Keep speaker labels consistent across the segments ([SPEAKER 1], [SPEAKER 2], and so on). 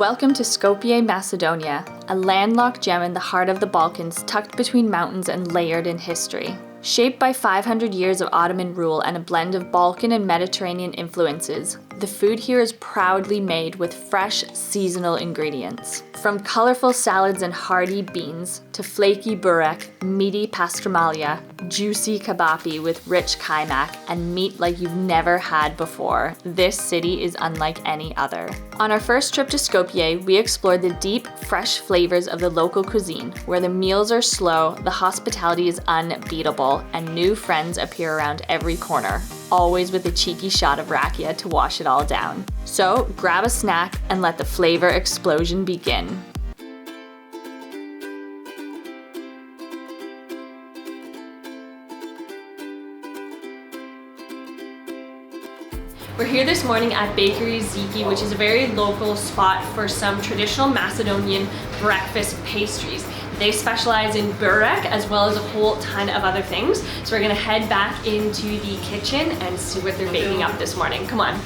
[SPEAKER 1] Welcome to Skopje, Macedonia, a landlocked gem in the heart of the Balkans, tucked between mountains and layered in history. Shaped by 500 years of Ottoman rule and a blend of Balkan and Mediterranean influences, the food here is proudly made with fresh, seasonal ingredients. From colorful salads and hearty beans, to flaky burek, meaty pastramalia, juicy kabapi with rich kaymak, and meat like you've never had before, this city is unlike any other. On our first trip to Skopje, we explored the deep, fresh flavors of the local cuisine, where the meals are slow, the hospitality is unbeatable, and new friends appear around every corner, always with a cheeky shot of rakia to wash it all down. So grab a snack and let the flavor explosion begin. We're here this morning at Bakery Ziki, which is a very local spot for some traditional Macedonian breakfast pastries. They specialize in burek as well as a whole ton of other things. So we're gonna head back into the kitchen and see what they're baking up this morning. Come on.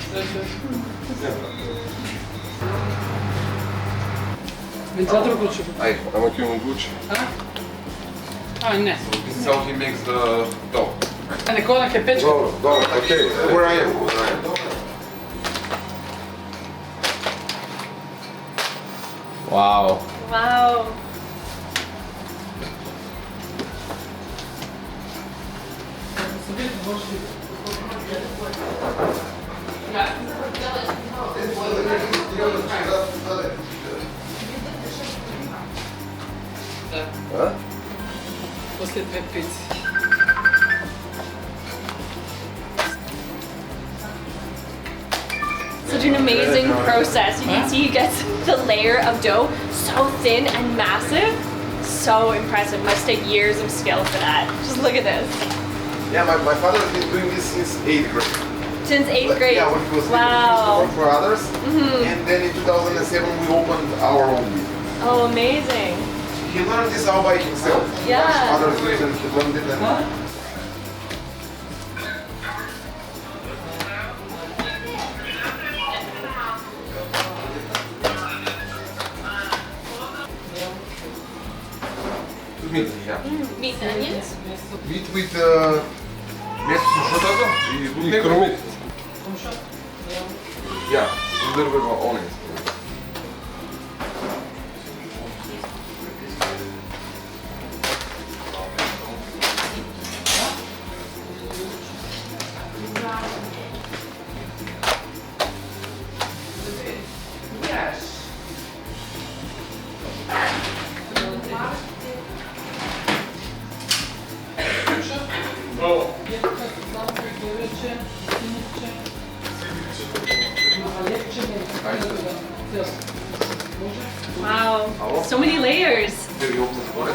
[SPEAKER 2] Hey, I want you in Gucci.
[SPEAKER 3] Oh, ne.
[SPEAKER 2] This is how he makes the dough.
[SPEAKER 3] And the corner can pitch.
[SPEAKER 2] Go, okay, where I am. Wow.
[SPEAKER 1] Wow.
[SPEAKER 2] Huh?
[SPEAKER 3] После 2 пиццы.
[SPEAKER 1] Such an amazing process. You can see he gets the layer of dough so thin and massive. So impressive. Must take years of skill for that. Just look at this.
[SPEAKER 2] Yeah, my father has been doing this since 8th grade.
[SPEAKER 1] Since 8th grade.
[SPEAKER 2] Yeah, when he was
[SPEAKER 1] wow.
[SPEAKER 2] work for others. And then in 2007 we opened our own business.
[SPEAKER 1] Oh, amazing.
[SPEAKER 2] He learned this all by himself.
[SPEAKER 1] Yeah.
[SPEAKER 2] Watched others do it and he learned it. And meat, yeah.
[SPEAKER 1] Meat and onions?
[SPEAKER 2] Meat with мясо сушено и крумит. Yeah, a little bit of onions.
[SPEAKER 1] Wow. So many layers.
[SPEAKER 2] Do you open the door?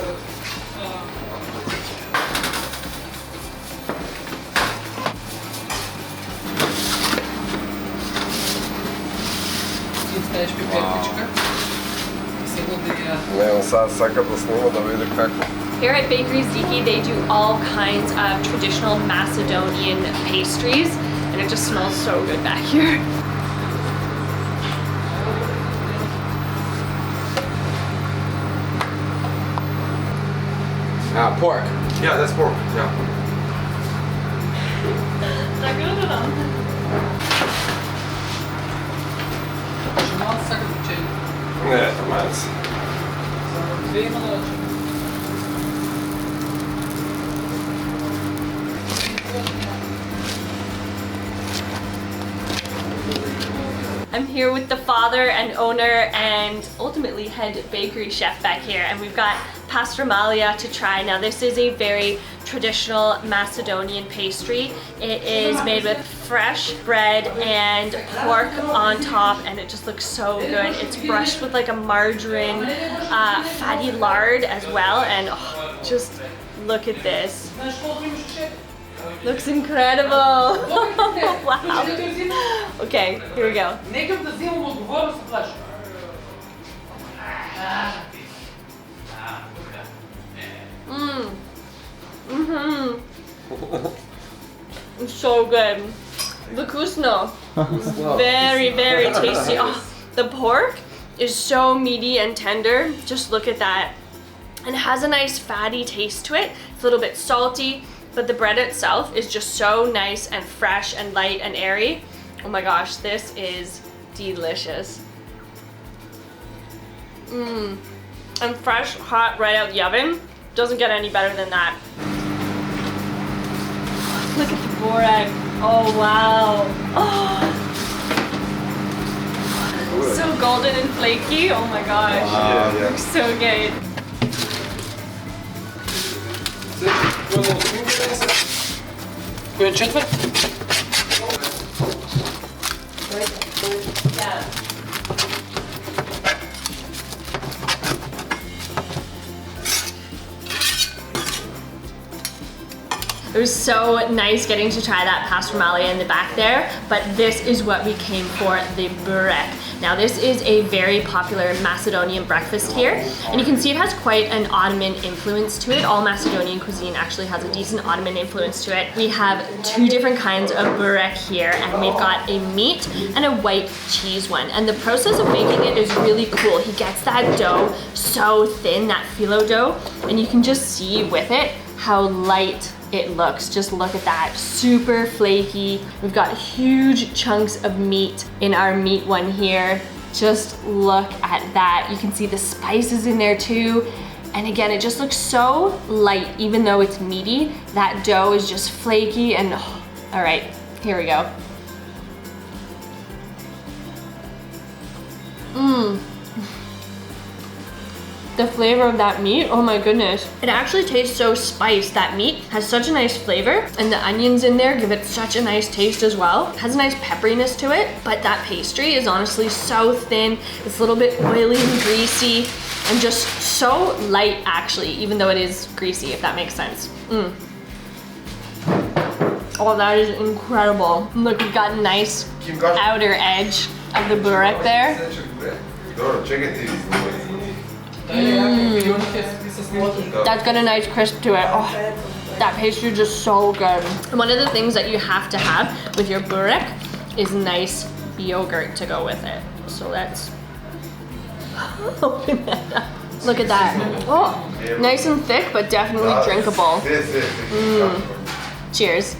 [SPEAKER 3] Ти ставиш пипетичка. И сега да я...
[SPEAKER 2] Не, сега сака да снима да види как.
[SPEAKER 1] Here at Bakery Ziki, they do all kinds of traditional Macedonian pastries, and it just smells so good back here.
[SPEAKER 2] Pork. Yeah, that's pork. Yeah.
[SPEAKER 3] Ще малко сака печени.
[SPEAKER 2] Не, нормально си.
[SPEAKER 3] 2 има наръча.
[SPEAKER 1] I'm here with the father and owner and ultimately head bakery chef back here, and we've got pastramalia to try. Now this is a very traditional Macedonian pastry. It is made with fresh bread and pork on top, and it just looks so good. It's brushed with like a margarine fatty lard as well, and oh, just look at this. Looks incredible. Wow. Okay, here we go.
[SPEAKER 3] Некам да взимам отговорност за плаща.
[SPEAKER 1] So good. Vkusno. Very, very tasty. Oh, the pork is so meaty and tender. Just look at that. And it has a nice fatty taste to it. It's a little bit salty, but the bread itself is just so nice and fresh and light and airy. Oh my gosh, this is delicious. And fresh, hot, right out the oven. Doesn't get any better than that. Look at the borek. Oh wow. Oh. So golden and flaky. Oh my gosh.
[SPEAKER 2] Yeah, yeah.
[SPEAKER 1] Looks so good.
[SPEAKER 3] Kończymy?
[SPEAKER 1] Yeah. It was so nice getting to try that pastramalia in the back there, but this is what we came for, the burek. Now this is a very popular Macedonian breakfast here, and you can see it has quite an Ottoman influence to it. All Macedonian cuisine actually has a decent Ottoman influence to it. We have two different kinds of burek here, and we've got a meat and a white cheese one. And the process of making it is really cool. He gets that dough so thin, that phyllo dough, and you can just see with it how light it looks. Just look at that, super flaky. We've got huge chunks of meat in our meat one here. Just look at that. You can see the spices in there too. And again, it just looks so light, even though it's meaty. That dough is just flaky and, oh, all right, here we go. The flavor of that meat, oh my goodness. It actually tastes so spiced. That meat has such a nice flavor, and the onions in there give it such a nice taste as well. It has a nice pepperiness to it, but that pastry is honestly so thin. It's a little bit oily and greasy, and just so light actually, even though it is greasy, if that makes sense. Oh, that is incredible. Look, we've got a nice outer edge of the burek there. That's got a nice crisp to it. Oh, that pastry is just so good. And one of the things that you have to have with your burek is nice yogurt to go with it. So let's open that up. Look at that. Oh, nice and thick, but definitely drinkable. Cheers.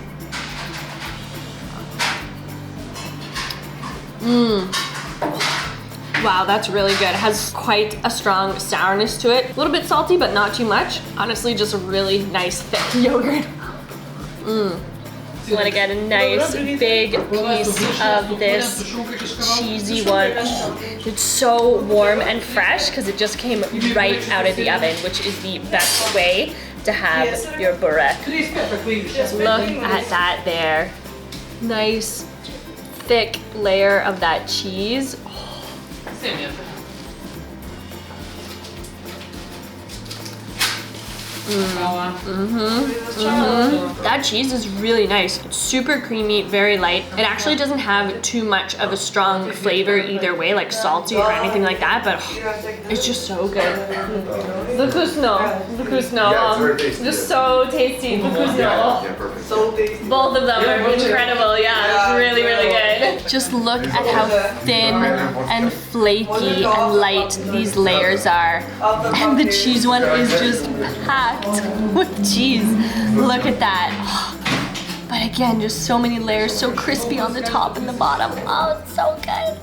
[SPEAKER 1] Wow, that's really good. It has quite a strong sourness to it. A little bit salty, but not too much. Honestly, just a really nice thick yogurt. You want to get a nice big piece of this cheesy one. It's so warm and fresh because it just came right out of the oven, which is the best way to have your burek. Just look at that there. Nice thick layer of that cheese. That cheese is really nice. It's super creamy, very light. It actually doesn't have too much of a strong flavor either way, like salty or anything like that, but it's just so good. The kusno. Just so tasty. The kusno. Both of them are incredible. Yeah, it's really, really good. Just look at how thin and flaky and light these layers are. And the cheese one is just packed with cheese. Look at that. But again, just so many layers, so crispy on the top and the bottom. Oh, it's so good.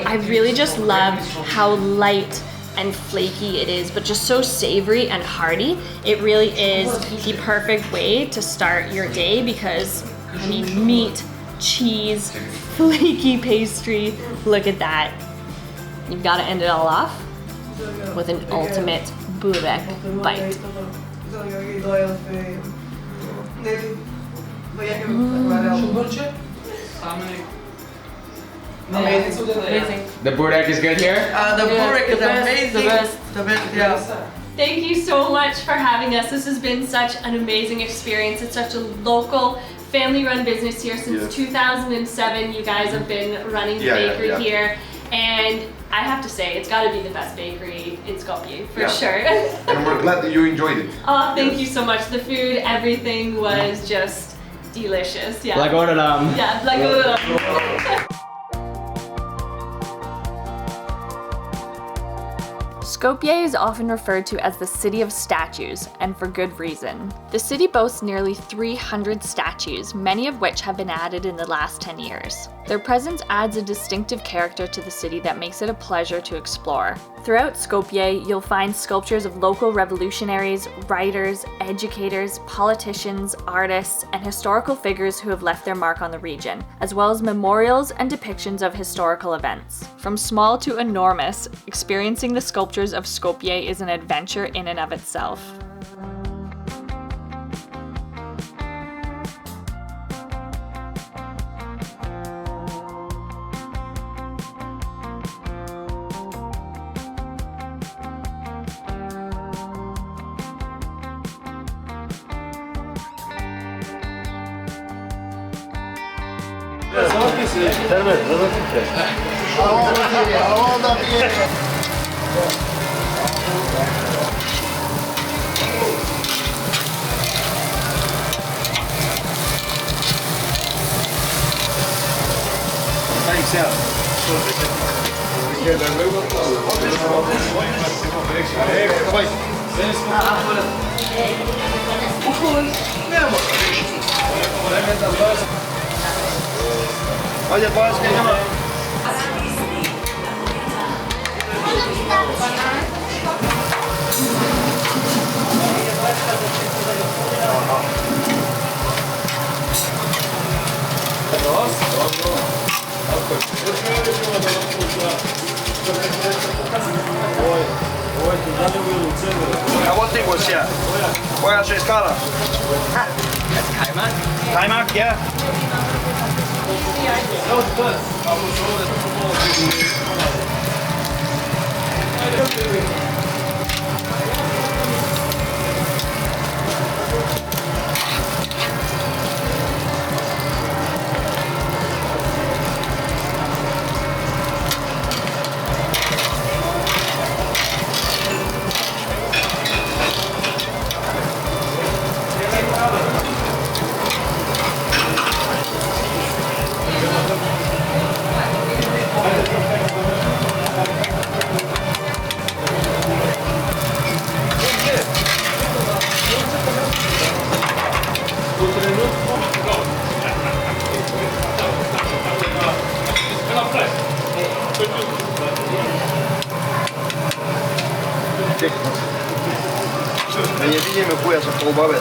[SPEAKER 1] I really just love how light and flaky it is, but just so savory and hearty. It really is the perfect way to start your day because, I mean, meat, cheese, flaky pastry. Look at that. You've got to end it all off with an ultimate burek bite.
[SPEAKER 4] Amazing. The burek is good here?
[SPEAKER 3] The burek is amazing.
[SPEAKER 1] The best.
[SPEAKER 3] The best, yeah.
[SPEAKER 1] Thank you so much for having us. This has been such an amazing experience. It's such a local, family-run business here since 2007. You guys have been running the bakery here. And I have to say, it's got to be the best bakery in Skopje, for sure.
[SPEAKER 2] And we're glad that you enjoyed it.
[SPEAKER 1] Oh, thank you so much. The food, everything was just delicious. Yeah.
[SPEAKER 4] Like ordered
[SPEAKER 1] Yeah, like Skopje is often referred to as the City of Statues, and for good reason. The city boasts nearly 300 statues, many of which have been added in the last 10 years. Their presence adds a distinctive character to the city that makes it a pleasure to explore. Throughout Skopje, you'll find sculptures of local revolutionaries, writers, educators, politicians, artists, and historical figures who have left their mark on the region, as well as memorials and depictions of historical events. From small to enormous, experiencing the sculptures of Skopje is an adventure in and of itself.
[SPEAKER 5] Thanks, Olha, pode que What thing was here? Where is Skala?
[SPEAKER 4] That's Kaimak?
[SPEAKER 5] Kaimak, yeah. Nie widzimy chuja, że połbawę.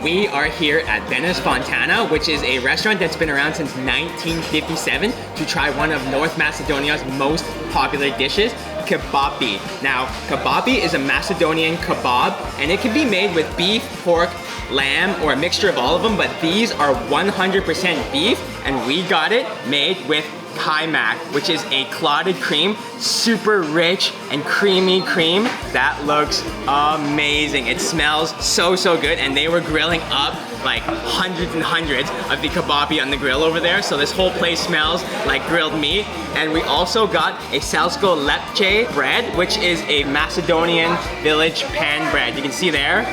[SPEAKER 4] We are here at Venice Fontana, which is a restaurant that's been around since 1957 to try one of North Macedonia's most popular dishes, kebapi. Now, kebapi is a Macedonian kebab, and it can be made with beef, pork, lamb, or a mixture of all of them, but these are 100% beef, and we got it made with kaimak, which is a clotted cream, super rich and creamy cream. That looks amazing. It smells so good, and they were grilling up like hundreds and hundreds of the kebapi on the grill over there, so this whole place smells like grilled meat. And we also got a Salsko lepche bread, which is a Macedonian village pan bread. You can see there.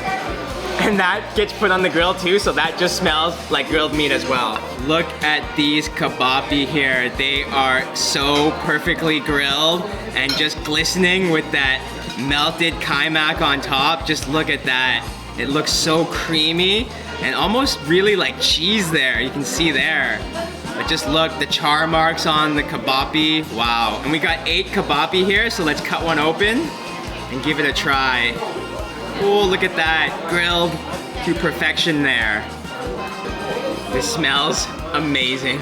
[SPEAKER 4] And that gets put on the grill too, so that just smells like grilled meat as well. Look at these kebapi here. They are so perfectly grilled and just glistening with that melted kaimak on top. Just look at that. It looks so creamy and almost really like cheese there. You can see there. But just look, the char marks on the kebapi. Wow. And we got 8 kebapi here, so let's cut one open and give it a try. Oh, look at that, grilled to perfection there. This smells amazing.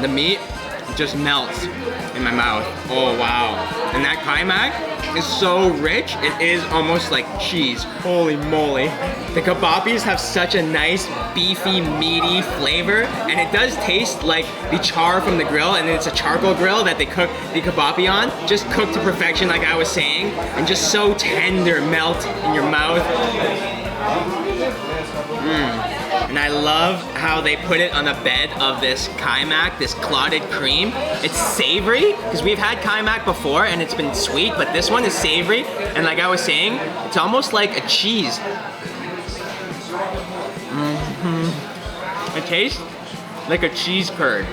[SPEAKER 4] The meat just melts in my mouth. Oh wow. And that kaimak is so rich, it is almost like cheese. Holy moly. The kebabis have such a nice, beefy, meaty flavor, and it does taste like the char from the grill, and it's a charcoal grill that they cook the kebabi on. Just cooked to perfection, like I was saying, and just so tender, melt in your mouth. And I love how they put it on a bed of this kaimak, this clotted cream. It's savory, because we've had kaimak before and it's been sweet, but this one is savory. And like I was saying, it's almost like a cheese. It tastes like a cheese curd.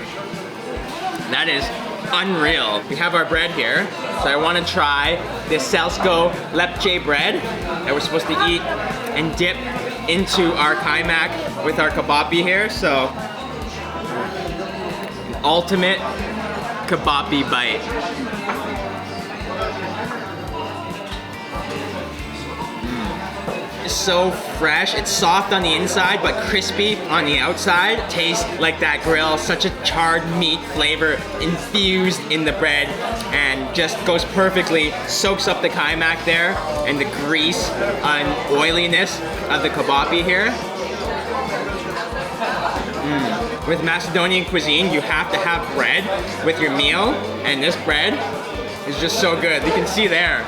[SPEAKER 4] That is unreal. We have our bread here, so I want to try this Selsko lepche bread that we're supposed to eat and dip into our kaimak with our kebapi here. So, ultimate kebapi bite. It's so fresh. It's soft on the inside, but crispy on the outside. Tastes like that grill. Such a charred meat flavor infused in the bread, and just goes perfectly. Soaks up the kaimak there, and the grease and oiliness of the kebapi here. With Macedonian cuisine, you have to have bread with your meal, and this bread is just so good. You can see there,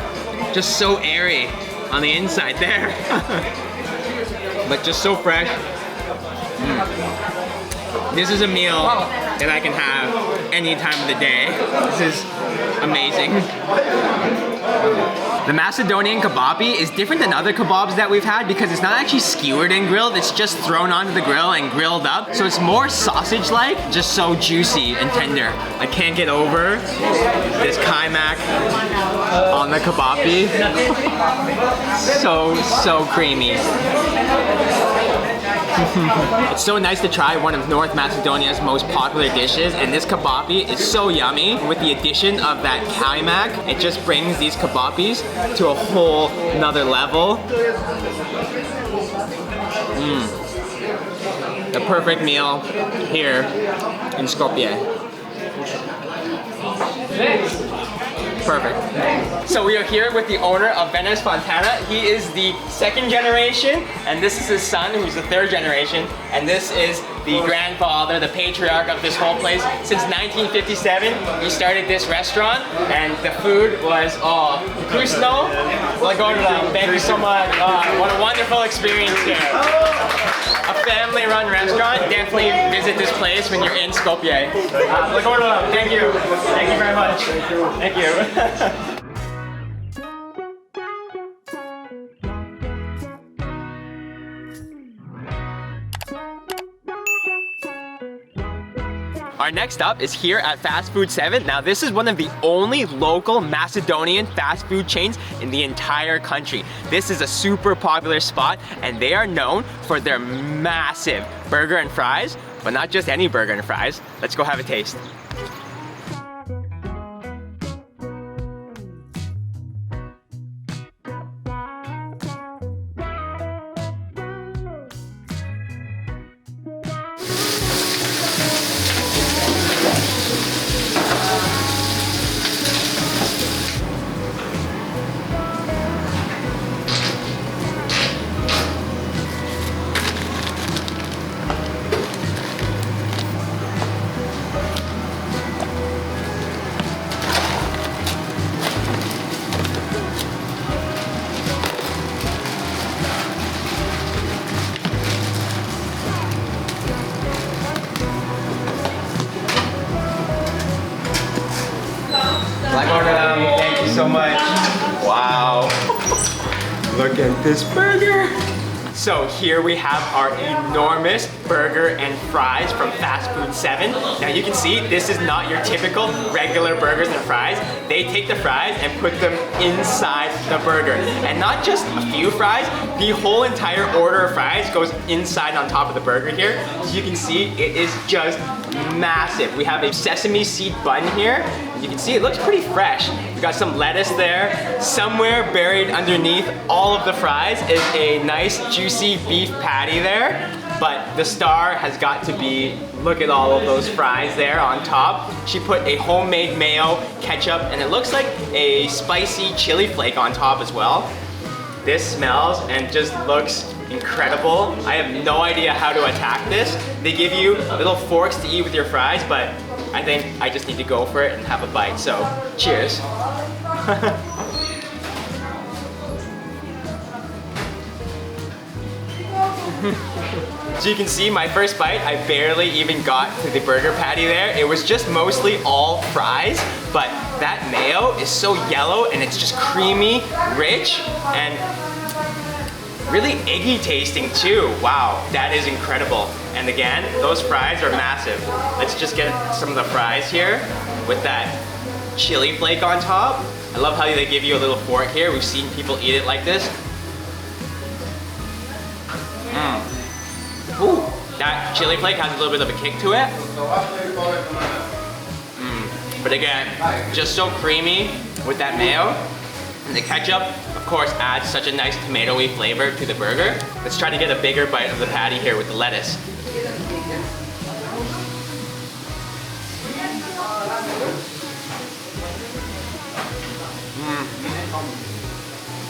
[SPEAKER 4] just so airy on the inside there. But just so fresh. This is a meal that I can have any time of the day. This is amazing. The Macedonian kebapi is different than other kebabs that we've had because it's not actually skewered and grilled, it's just thrown onto the grill and grilled up. So it's more sausage-like, just so juicy and tender. I can't get over this kaimak on the kebapi. So creamy. It's so nice to try one of North Macedonia's most popular dishes, and this kebapi is so yummy. With the addition of that kaimak, it just brings these kebabis to a whole nother level. The perfect meal here in Skopje. Perfect. So we are here with the owner of Venice Fontana. He is the second generation, and this is his son, who's the third generation, and this is the grandfather, the patriarch of this whole place. Since 1957, he started this restaurant, and the food was, Kusno. Thank you so much. What a wonderful experience here. A family-run restaurant. Definitely visit this place when you're in Skopje. Thank you. Thank you very much. Thank you. Our next up is here at Fast Food 7. Now this is one of the only local Macedonian fast food chains in the entire country. This is a super popular spot, and they are known for their massive burger and fries, but not just any burger and fries. Let's go have a taste. Thank you so much. Wow. Look at this burger. So here we have our enormous burger and fries from Fast Food 7. Now you can see this is not your typical regular burgers and fries. They take the fries and put them inside the burger. And not just a few fries, the whole entire order of fries goes inside on top of the burger here. As you can see, it is just massive. We have a sesame seed bun here. You can see it looks pretty fresh. We got some lettuce there. Somewhere buried underneath all of the fries is a nice juicy beef patty there. but the star has got to be, look at all of those fries there on top. She put a homemade mayo, ketchup, and it looks like a spicy chili flake on top as well. This smells and just looks incredible. I have no idea how to attack this. They give you little forks to eat with your fries, but I think I just need to go for it and have a bite. So, cheers. So you can see my first bite, I barely even got to the burger patty there. It was just mostly all fries, but that mayo is so yellow and it's just creamy, rich, and really eggy tasting too. Wow, that is incredible. And again, those fries are massive. Let's just get some of the fries here with that chili flake on top. I love how they give you a little fork here. We've seen people eat it like this. Ooh, that chili flake has a little bit of a kick to it. But again, just so creamy with that mayo. And the ketchup, of course, adds such a nice tomatoey flavor to the burger. Let's try to get a bigger bite of the patty here with the lettuce.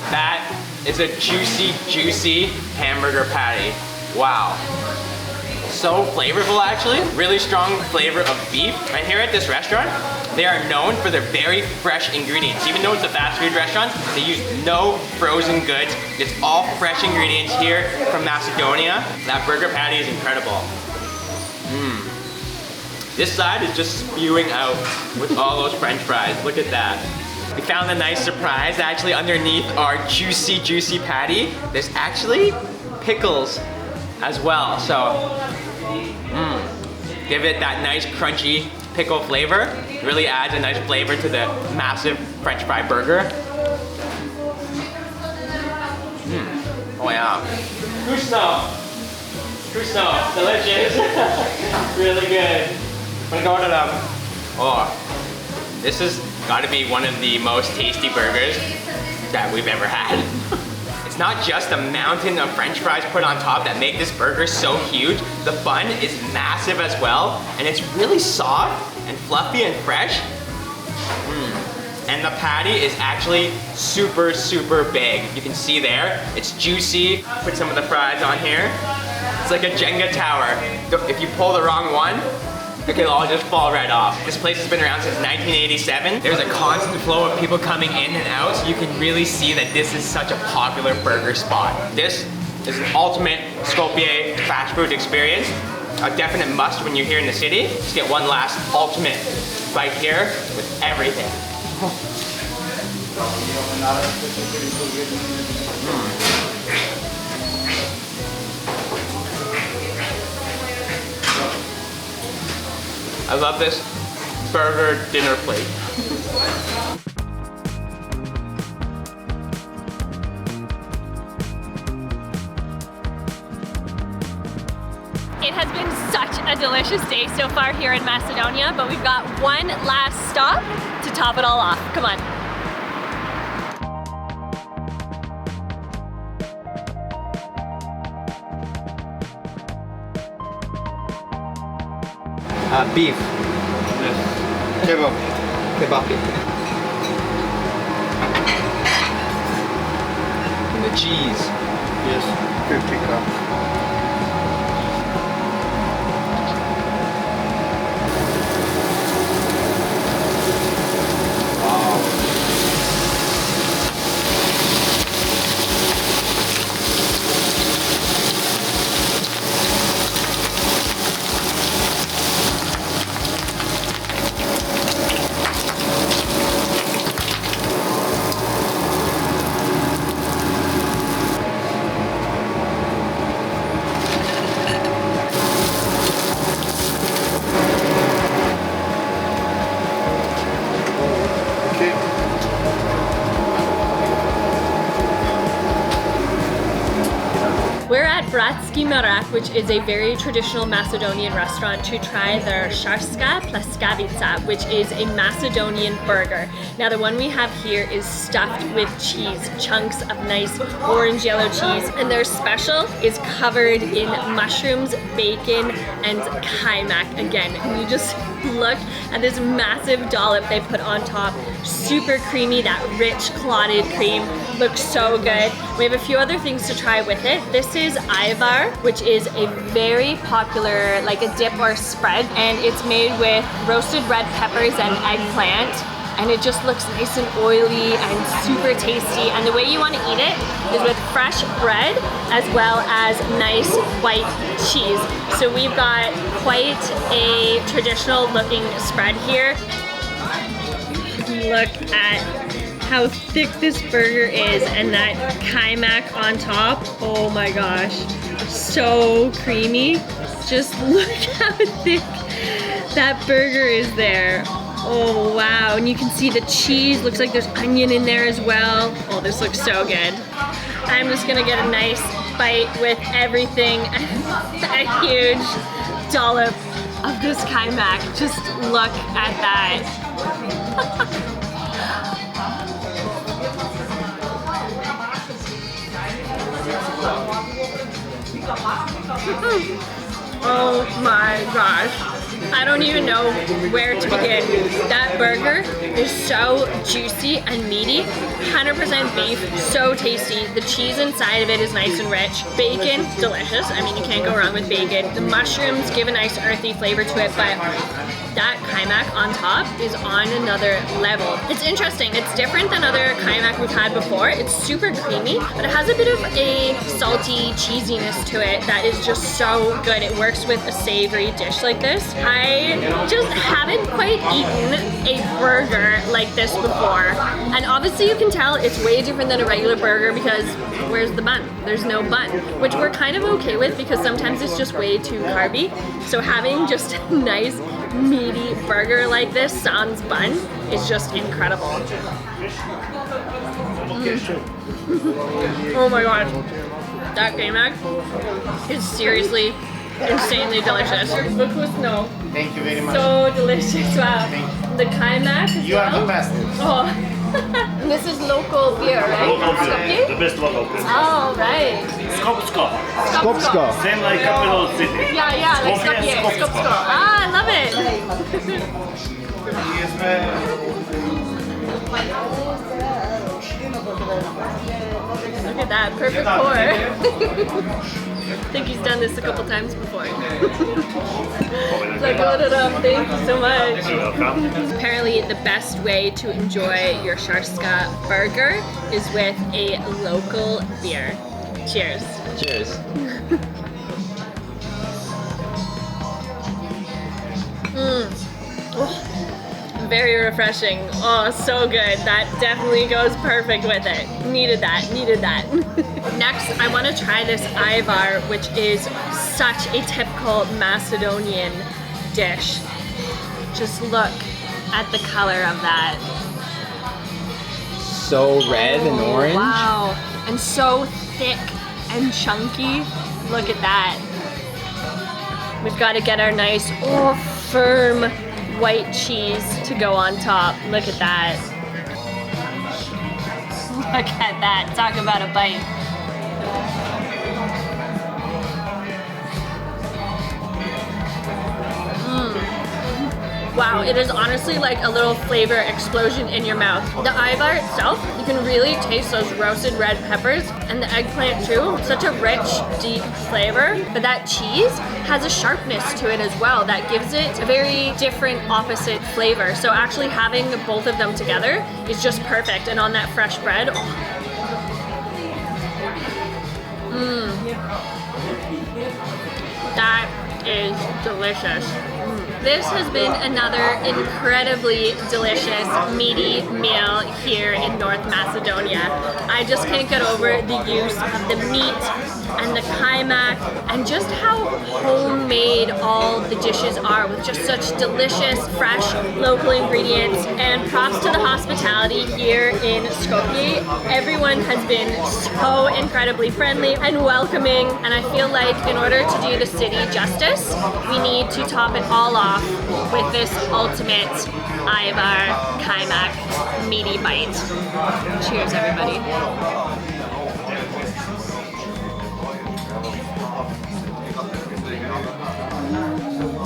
[SPEAKER 4] That is a juicy, juicy hamburger patty. Wow. So flavorful actually. Really strong flavor of beef. Right here at this restaurant, they are known for their very fresh ingredients. Even though it's a fast food restaurant, they use no frozen goods. It's all fresh ingredients here from Macedonia. That burger patty is incredible. This side is just spewing out with all those French fries. Look at that. We found a nice surprise actually underneath our juicy, juicy patty. There's actually pickles as well, so give it that nice crunchy pickle flavor. It really adds a nice flavor to the massive French fry burger. Oh yeah. Custo, delicious. Really good. I'm gonna go to them. Oh, this has got to be one of the most tasty burgers that we've ever had. It's not just a mountain of French fries put on top that make this burger so huge. The bun is massive as well, and it's really soft and fluffy and fresh. And the patty is actually super, super big. You can see there, it's juicy. Put some of the fries on here. It's like a Jenga tower. If you pull the wrong one, it'll all just fall right off. This place has been around since 1987. There's a constant flow of people coming in and out, so you can really see that this is such a popular burger spot. This is an ultimate Skopje fast food experience. A definite must when you're here in the city. Just get one last ultimate bite here with everything. I love this burger dinner plate.
[SPEAKER 1] It has been such a delicious day so far here in Macedonia, but we've got one last stop to top it all off. Come on.
[SPEAKER 4] Beef.
[SPEAKER 5] Yes. Kebab.
[SPEAKER 4] Kebab. And the cheese.
[SPEAKER 5] Yes. 50 grams.
[SPEAKER 1] Merak, which is a very traditional Macedonian restaurant, to try their Šarska Pljeskavica, which is a Macedonian burger. Now the one we have here is stuffed with cheese, chunks of nice orange yellow cheese, and their special is covered in mushrooms, bacon, and kaymak again. And you just look at this massive dollop they put on top. Super creamy, that rich clotted cream. Looks so good. We have a few other things to try with it. This is Ayvar, which is a very popular, like a dip or spread, and it's made with roasted red peppers and eggplant. And it just looks nice and oily and super tasty. And the way you want to eat it is with fresh bread as well as nice white cheese. So we've got quite a traditional looking spread here. Look at how thick this burger is, and that kaymak on top. Oh my gosh, so creamy. Just look how thick that burger is there. Oh wow, and you can see the cheese. Looks like there's onion in there as well. Oh, this looks so good. I'm just gonna get a nice bite with everything. A huge dollop of this kaymak. Just look at that. Oh my gosh. I don't even know where to begin. That burger is so juicy and meaty. 100% beef, so tasty. The cheese inside of it is nice and rich. Bacon, delicious. I mean, you can't go wrong with bacon. The mushrooms give a nice earthy flavor to it, but that kaymak on top is on another level. It's interesting. It's different than other kaymak we've had before. It's super creamy, but it has a bit of a salty cheesiness to it that is just so good. It works with a savory dish like this. I just haven't quite eaten a burger like this before. And obviously you can tell it's way different than a regular burger because where's the bun? There's no bun, which we're kind of okay with because sometimes it's just way too carby. So having just a nice meaty burger like this sans bun is just incredible. Oh my god, that kaymak is seriously insanely delicious. No.
[SPEAKER 2] Thank you very much.
[SPEAKER 1] So delicious, wow. The kaymak as
[SPEAKER 2] You are
[SPEAKER 1] well.
[SPEAKER 2] the best.
[SPEAKER 1] Oh. This is local beer, right?
[SPEAKER 5] Local beer,
[SPEAKER 1] Skopje?
[SPEAKER 5] the best local beer.
[SPEAKER 1] Oh, right.
[SPEAKER 5] Skopsko.
[SPEAKER 6] Skopsko.
[SPEAKER 5] Same like capital city.
[SPEAKER 1] Yeah, like
[SPEAKER 5] Skopje,
[SPEAKER 1] Skopje.
[SPEAKER 5] Skopsko.
[SPEAKER 1] Ah, I love it. Look at that, perfect pour. I think he's done this a couple times before. Like, load it up, thank you so much.
[SPEAKER 5] You're welcome.
[SPEAKER 1] Apparently the best way to enjoy your Šarska burger is with a local beer. Cheers.
[SPEAKER 4] Cheers.
[SPEAKER 1] Very refreshing. Oh, so good. That definitely goes perfect with it. Needed that, needed that. Next, I want to try this Ayvar, which is such a typical Macedonian dish. Just look at the color of that.
[SPEAKER 4] So red and orange.
[SPEAKER 1] Wow, and so thick and chunky. Look at that. We've got to get our nice, firm white cheese to go on top. Look at that. Look at that. Talk about a bite. Wow, it is honestly like a little flavor explosion in your mouth. The Ayvar itself, you can really taste those roasted red peppers and the eggplant too. Such a rich, deep flavor. But that cheese has a sharpness to it as well that gives it a very different opposite flavor. So actually having both of them together is just perfect. And on that fresh bread, that is delicious. This has been another incredibly delicious, meaty meal here in North Macedonia. I just can't get over the use of the meat and the kaimak and just how homemade all the dishes are with just such delicious, fresh, local ingredients. And props to the hospitality here in Skopje. Everyone has been so incredibly friendly and welcoming, and I feel like in order to do the city justice, we need to top it all off with this ultimate Ivar kaimak meaty bite. Cheers, everybody.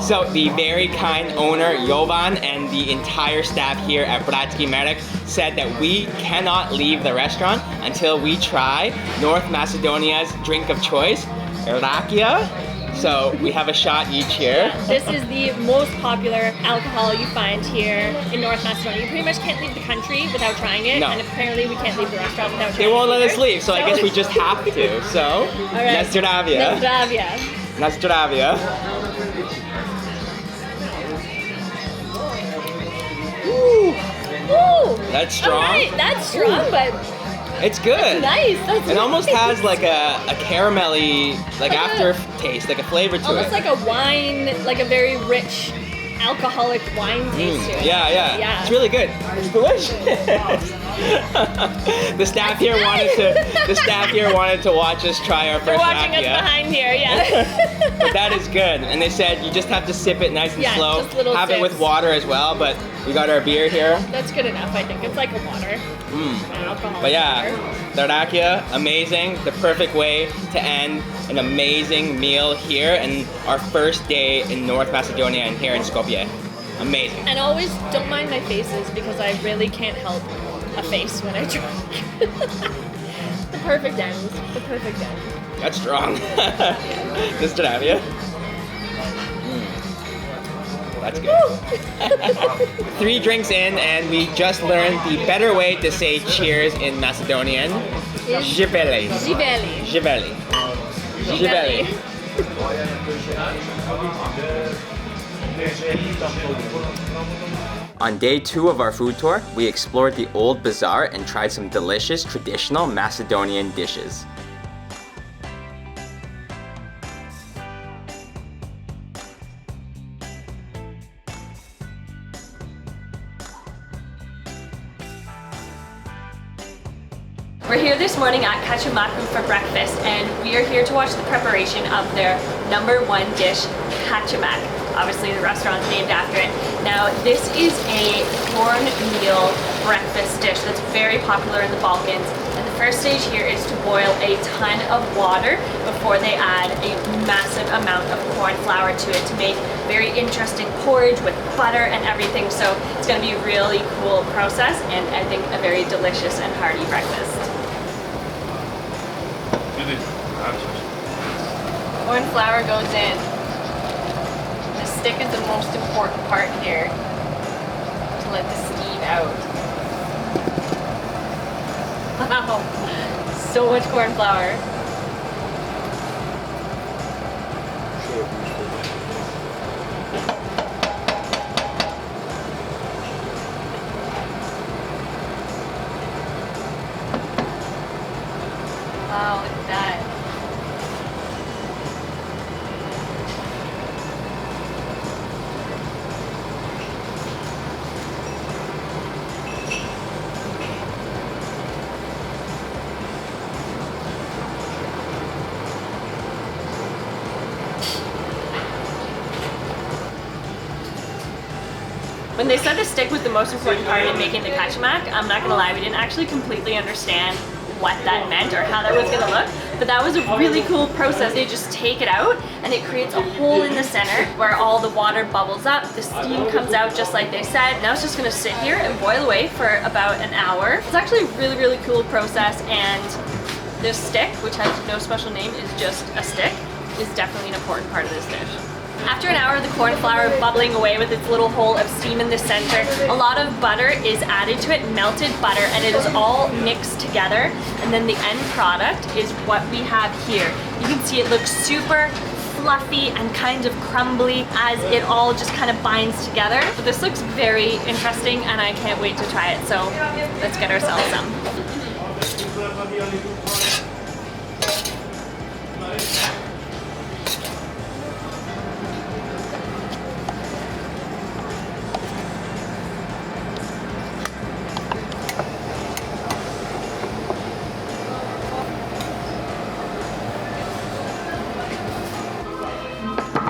[SPEAKER 4] So the very kind owner, Jovan, and the entire staff here at Bratski Merek said that we cannot leave the restaurant until we try North Macedonia's drink of choice, rakia. So we have a shot each here.
[SPEAKER 1] This is the most popular alcohol you find here in North Macedonia. You pretty much can't leave the country without trying it,
[SPEAKER 4] No.
[SPEAKER 1] and apparently we can't leave the restaurant without trying it.
[SPEAKER 4] They won't let us
[SPEAKER 1] either.
[SPEAKER 4] leave, so I guess we just have to. So,
[SPEAKER 1] All right.
[SPEAKER 4] Nazdravia.
[SPEAKER 1] Nazdravia.
[SPEAKER 4] Nazdravia.
[SPEAKER 1] Ooh,
[SPEAKER 4] That's strong.
[SPEAKER 1] All right, that's strong, but
[SPEAKER 4] It's good.
[SPEAKER 1] nice. That's
[SPEAKER 4] It almost
[SPEAKER 1] nice.
[SPEAKER 4] has like a caramelly, like
[SPEAKER 1] Like a-
[SPEAKER 4] aftertaste, like a flavor to
[SPEAKER 1] almost
[SPEAKER 4] it.
[SPEAKER 1] like a wine, like a very rich alcoholic wine taste to it.
[SPEAKER 4] Yeah. It's really good. It's delicious. The staff here wanted to watch us try our
[SPEAKER 1] They're
[SPEAKER 4] first
[SPEAKER 1] watching us
[SPEAKER 4] rakia.
[SPEAKER 1] behind here, yeah.
[SPEAKER 4] But that is good. And they said you just have to sip it nice and
[SPEAKER 1] Yeah,
[SPEAKER 4] slow.
[SPEAKER 1] just little
[SPEAKER 4] Have it with
[SPEAKER 1] sips.
[SPEAKER 4] water as well, but we got our beer here.
[SPEAKER 1] That's good enough, I think. It's like a water. An alcoholic
[SPEAKER 4] But yeah,
[SPEAKER 1] water.
[SPEAKER 4] the rakia, amazing. The perfect way to end an amazing meal here and our first day in North Macedonia and here in Skopje. Amazing.
[SPEAKER 1] And always don't mind my faces because I really can't help a face when I drink. The perfect end. The perfect end.
[SPEAKER 4] That's strong. Just to have you. That's good. 3 drinks in, and we just learned the better way to say cheers in Macedonian. Živeli.
[SPEAKER 1] Živeli.
[SPEAKER 4] Živeli. Živeli. On day 2 of our food tour, we explored the old bazaar and tried some delicious traditional Macedonian dishes.
[SPEAKER 1] We're here this morning at Kaçamakku for breakfast, and we are here to watch the preparation of their #1 dish, kaçamak. Obviously, the restaurant's named after it. Now, this is a cornmeal breakfast dish that's very popular in the Balkans. And the first stage here is to boil a ton of water before they add a massive amount of corn flour to it to make very interesting porridge with butter and everything. So it's going to be a really cool process, and I think a very delicious and hearty breakfast. Corn flour goes in. The stick is the most important part here to let the steam out. Wow, so much corn flour. Wow, look at that. When they said the stick was the most important part in making the kaçamak, I'm not gonna lie, we didn't actually completely understand what that meant or how that was gonna look, but that was a really cool process. They just take it out and it creates a hole in the center where all the water bubbles up, the steam comes out just like they said. Now it's just gonna sit here and boil away for about an hour. It's actually a really, really cool process, and this stick, which has no special name, is just a stick, is definitely an important part of this dish. After an hour of the corn flour bubbling away with its little hole of steam in the center, a lot of butter is added to it, melted butter, and it is all mixed together. And then the end product is what we have here. You can see it looks super fluffy and kind of crumbly as it all just kind of binds together. But this looks very interesting and I can't wait to try it. So let's get ourselves some.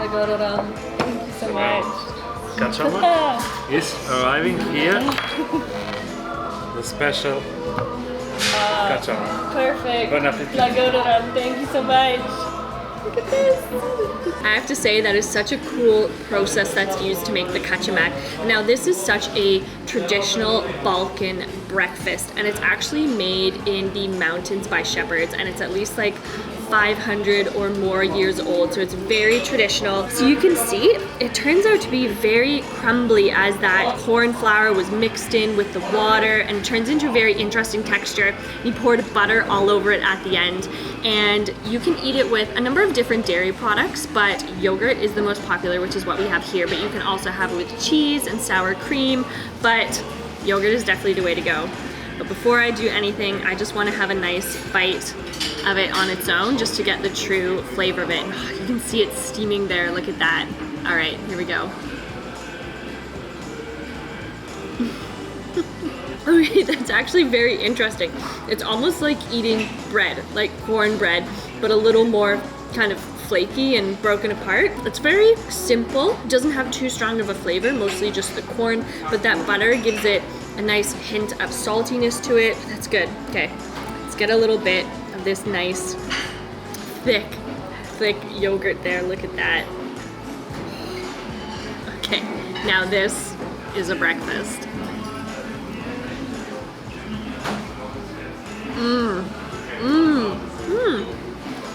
[SPEAKER 1] Nagororam. Thank you so much.
[SPEAKER 6] Kachamak is arriving here. The special Kachamak.
[SPEAKER 1] Perfect.
[SPEAKER 6] Bon appetit.
[SPEAKER 1] Nagororam. Thank you so much. Look at this. I have to say that is such a cool process that's used to make the kachamak. Now this is such a traditional Balkan breakfast, and it's actually made in the mountains by shepherds, and it's at least like 500 or more years old, so it's very traditional. So you can see it turns out to be very crumbly as that corn flour was mixed in with the water, and it turns into a very interesting texture. You poured butter all over it at the end, and you can eat it with a number of different dairy products, but yogurt is the most popular, which is what we have here, but you can also have it with cheese and sour cream, but yogurt is definitely the way to go. But before I do anything, I just want to have a nice bite of it on its own just to get the true flavor of it. You can see it steaming there, look at that. All right, here we go. Okay, that's actually very interesting. It's almost like eating bread, like cornbread, but a little more kind of flaky and broken apart. It's very simple, doesn't have too strong of a flavor, mostly just the corn, but that butter gives it a nice hint of saltiness to it. That's good. Okay, let's get a little bit of this nice thick yogurt there. Look at that. Okay, now this is a breakfast.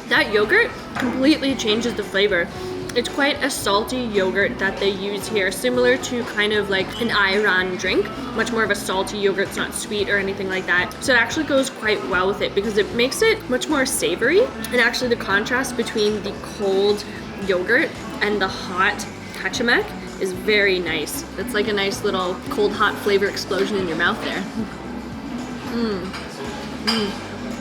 [SPEAKER 1] That yogurt completely changes the flavor. It's quite a salty yogurt that they use here, similar to kind of like an ayran drink, much more of a salty yogurt. It's not sweet or anything like that. So it actually goes quite well with it because it makes it much more savory. And actually the contrast between the cold yogurt and the hot kachamak is very nice. It's like a nice little cold hot flavor explosion in your mouth there.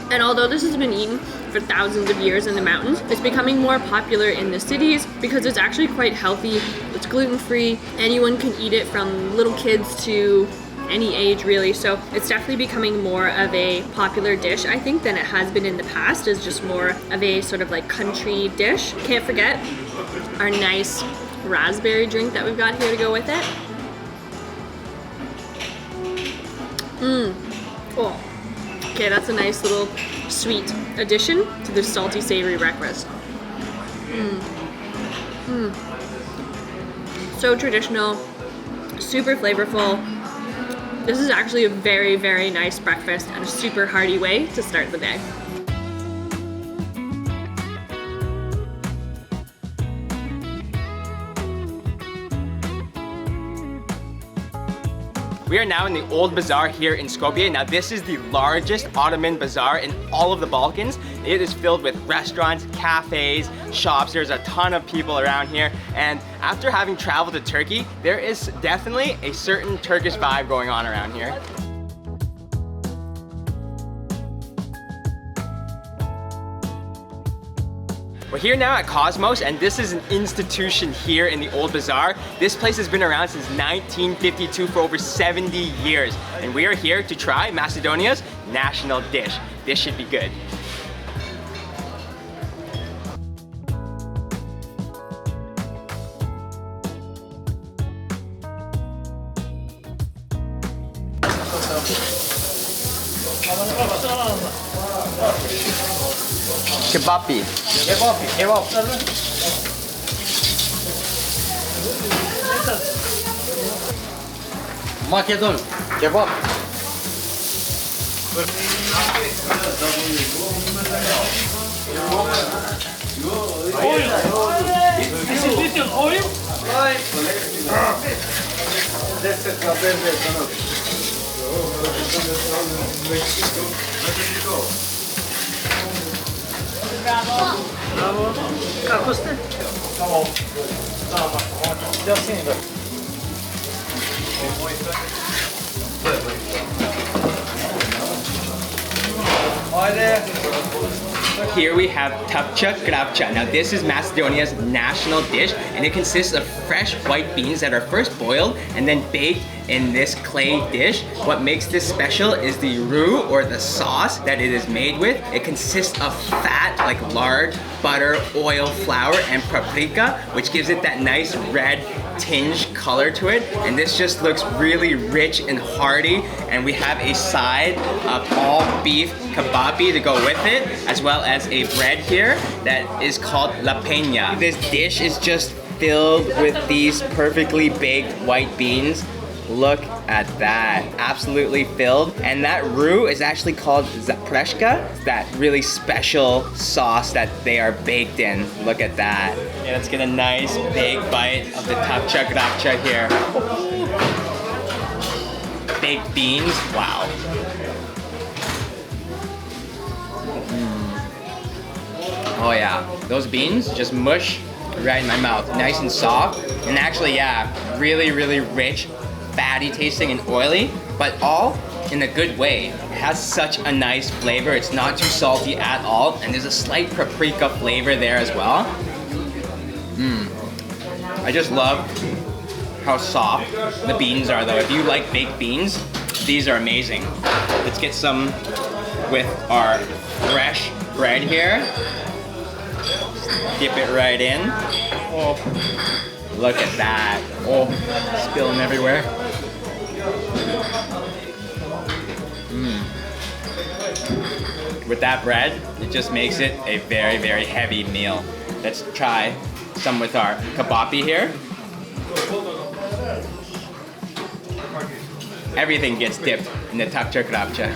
[SPEAKER 1] And although this has been eaten for thousands of years in the mountains, it's becoming more popular in the cities because it's actually quite healthy. It's gluten-free. Anyone can eat it, from little kids to any age really. So it's definitely becoming more of a popular dish, I think, than it has been in the past. It's just more of a sort of like country dish. Can't forget our nice raspberry drink that we've got here to go with it. Oh. Okay, that's a nice little sweet addition to this salty, savory breakfast. So traditional, super flavorful. This is actually a very, very nice breakfast and a super hearty way to start the day.
[SPEAKER 4] We are now in the Old Bazaar here in Skopje. Now this is the largest Ottoman bazaar in all of the Balkans. It is filled with restaurants, cafes, shops. There's a ton of people around here. And after having traveled to Turkey, there is definitely a certain Turkish vibe going on around here. We're here now at Cosmos, and this is an institution here in the Old Bazaar. This place has been around since 1952 for over 70 years. And we are here to try Macedonia's national dish. This should be good. Kebapi. Kebap.
[SPEAKER 5] Macedon. Kebap.
[SPEAKER 6] This is little oil. Bravo. Kako ste?
[SPEAKER 4] Here we have tapcha krapcha. Now this is Macedonia's national dish, and it consists of fresh white beans that are first boiled and then baked in this clay dish. What makes this special is the roux, or the sauce that it is made with. It consists of fat, like lard, butter, oil, flour, and paprika, which gives it that nice red tinge color to it. And this just looks really rich and hearty. And we have a side of all beef kebapi to go with it, as well as a bread here that is called la peña. This dish is just filled with these perfectly baked white beans. Look at that, absolutely filled. And that roux is actually called zapreshka, that really special sauce that they are baked in. Look at that. Yeah, let's get a nice big bite of the tapcha grapcha here. Baked beans, wow. Oh yeah, those beans just mush right in my mouth. Nice and soft, and actually, yeah, really, really rich, fatty tasting and oily, but all in a good way. It has such a nice flavor. It's not too salty at all, and there's a slight paprika flavor there as well. I just love how soft the beans are though. If you like baked beans, these are amazing. Let's get some with our fresh bread here. Dip it right in. Oh, look at that. Oh, spilling everywhere. With that bread, it just makes it a very, very heavy meal. Let's try some with our kebapi here. Everything gets dipped in the tapcha grapcha.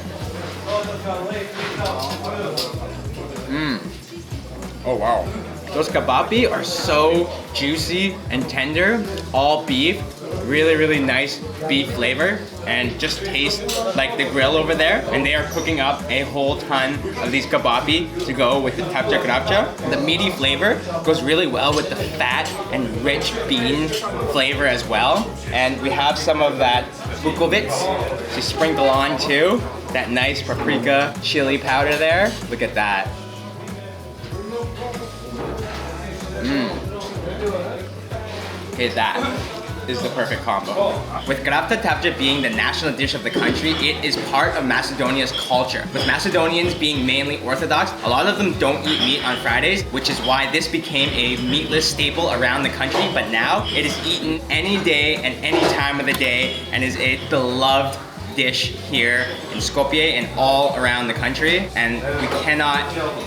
[SPEAKER 4] Oh wow. Those kebapi are so juicy and tender, all beef, really, really nice beef flavor, and just taste like the grill over there. And they are cooking up a whole ton of these kebapi to go with the tapcha grapcha. The meaty flavor goes really well with the fat and rich bean flavor as well. And we have some of that bukovitz to sprinkle on too. That nice paprika chili powder there. Look at that. Okay, that is the perfect combo. With grapta tapcha being the national dish of the country, it is part of Macedonia's culture. With Macedonians being mainly Orthodox, a lot of them don't eat meat on Fridays, which is why this became a meatless staple around the country, but now it is eaten any day and any time of the day and is a beloved dish here in Skopje and all around the country. And we cannot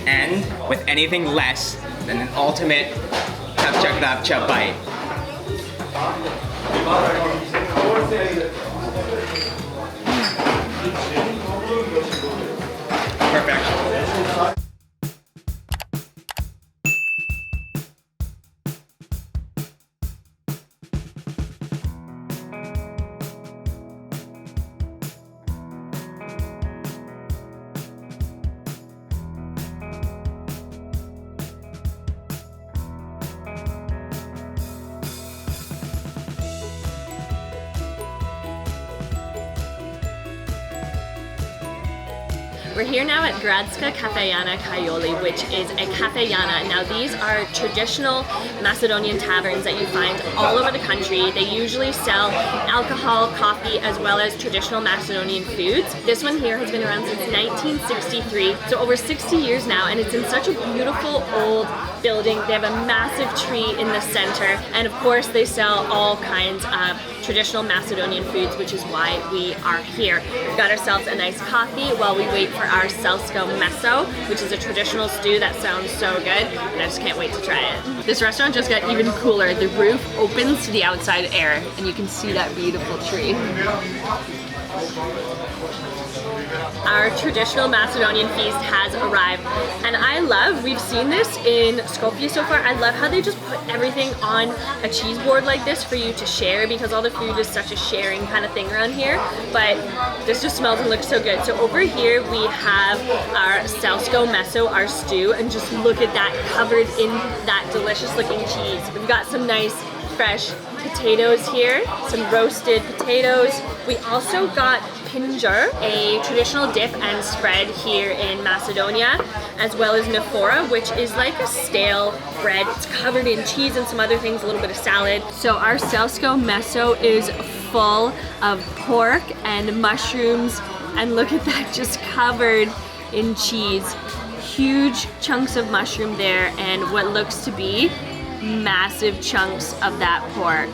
[SPEAKER 4] end with anything less than an ultimate tapcha grapcha bite. Perfect.
[SPEAKER 1] We're here now at Gradska Kafejana Kajoli, which is a kafejana. Now these are traditional Macedonian taverns that you find all over the country. They usually sell alcohol, coffee, as well as traditional Macedonian foods. This one here has been around since 1963, so over 60 years now, and it's in such a beautiful old building. They have a massive tree in the center, and of course they sell all kinds of traditional Macedonian foods, which is why we are here. We've got ourselves a nice coffee while we wait for our selsko meso, which is a traditional stew that sounds so good, and I just can't wait to try it. This restaurant just got even cooler. The roof opens to the outside air, and you can see that beautiful tree. Our traditional Macedonian feast has arrived, and I love, we've seen this in Skopje so far, I love how they just put everything on a cheese board like this for you to share, because all the food is such a sharing kind of thing around here, but this just smells and looks so good. So over here we have our selsko meso, our stew, and just look at that covered in that delicious looking cheese. We've got some nice fresh potatoes here, some roasted potatoes. We also got pinjur, a traditional dip and spread here in Macedonia, as well as nafora, which is like a stale bread. It's covered in cheese and some other things, a little bit of salad. So our selsko meso is full of pork and mushrooms, and look at that, just covered in cheese. huge chunks of mushroom there and what looks to be massive chunks of that pork.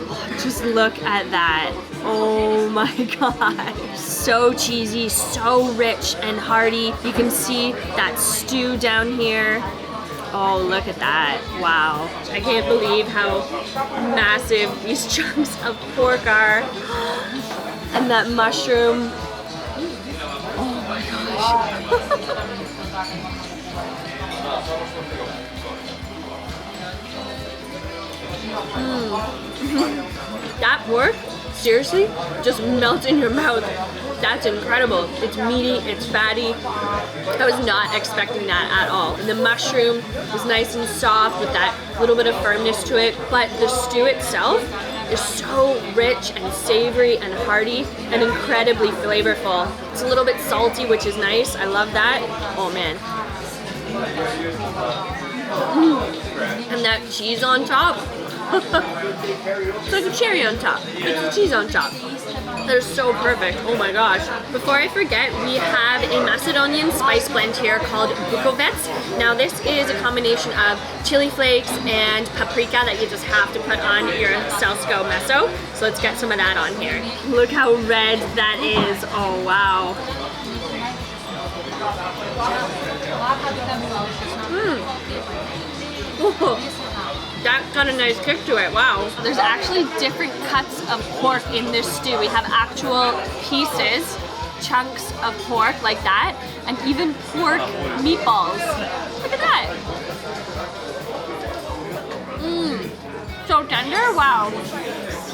[SPEAKER 1] Oh, just look at that. Oh my god. So cheesy, so rich and hearty. You can see that stew down here. Oh, look at that. Wow. I can't believe how massive these chunks of pork are. And that mushroom. Oh my gosh. That pork, seriously, just melts in your mouth. That's incredible. It's meaty, it's fatty. I was not expecting that at all. And the mushroom is nice and soft with that little bit of firmness to it, but the stew itself is so rich and savory and hearty and incredibly flavorful. It's a little bit salty, which is nice. I love that. Oh man. And that cheese on top. It's like a cherry on top. It's a cheese on top. They're so perfect. Oh my gosh. Before I forget, we have a Macedonian spice blend here called Bukovec. Now this is a combination of chili flakes and paprika that you just have to put on your Selsko meso. So let's get some of that on here. Look how red that is. Oh wow. That's got a nice kick to it, wow. There's actually different cuts of pork in this stew. We have actual pieces, chunks of pork like that, and even pork meatballs. Look at that. So tender, wow.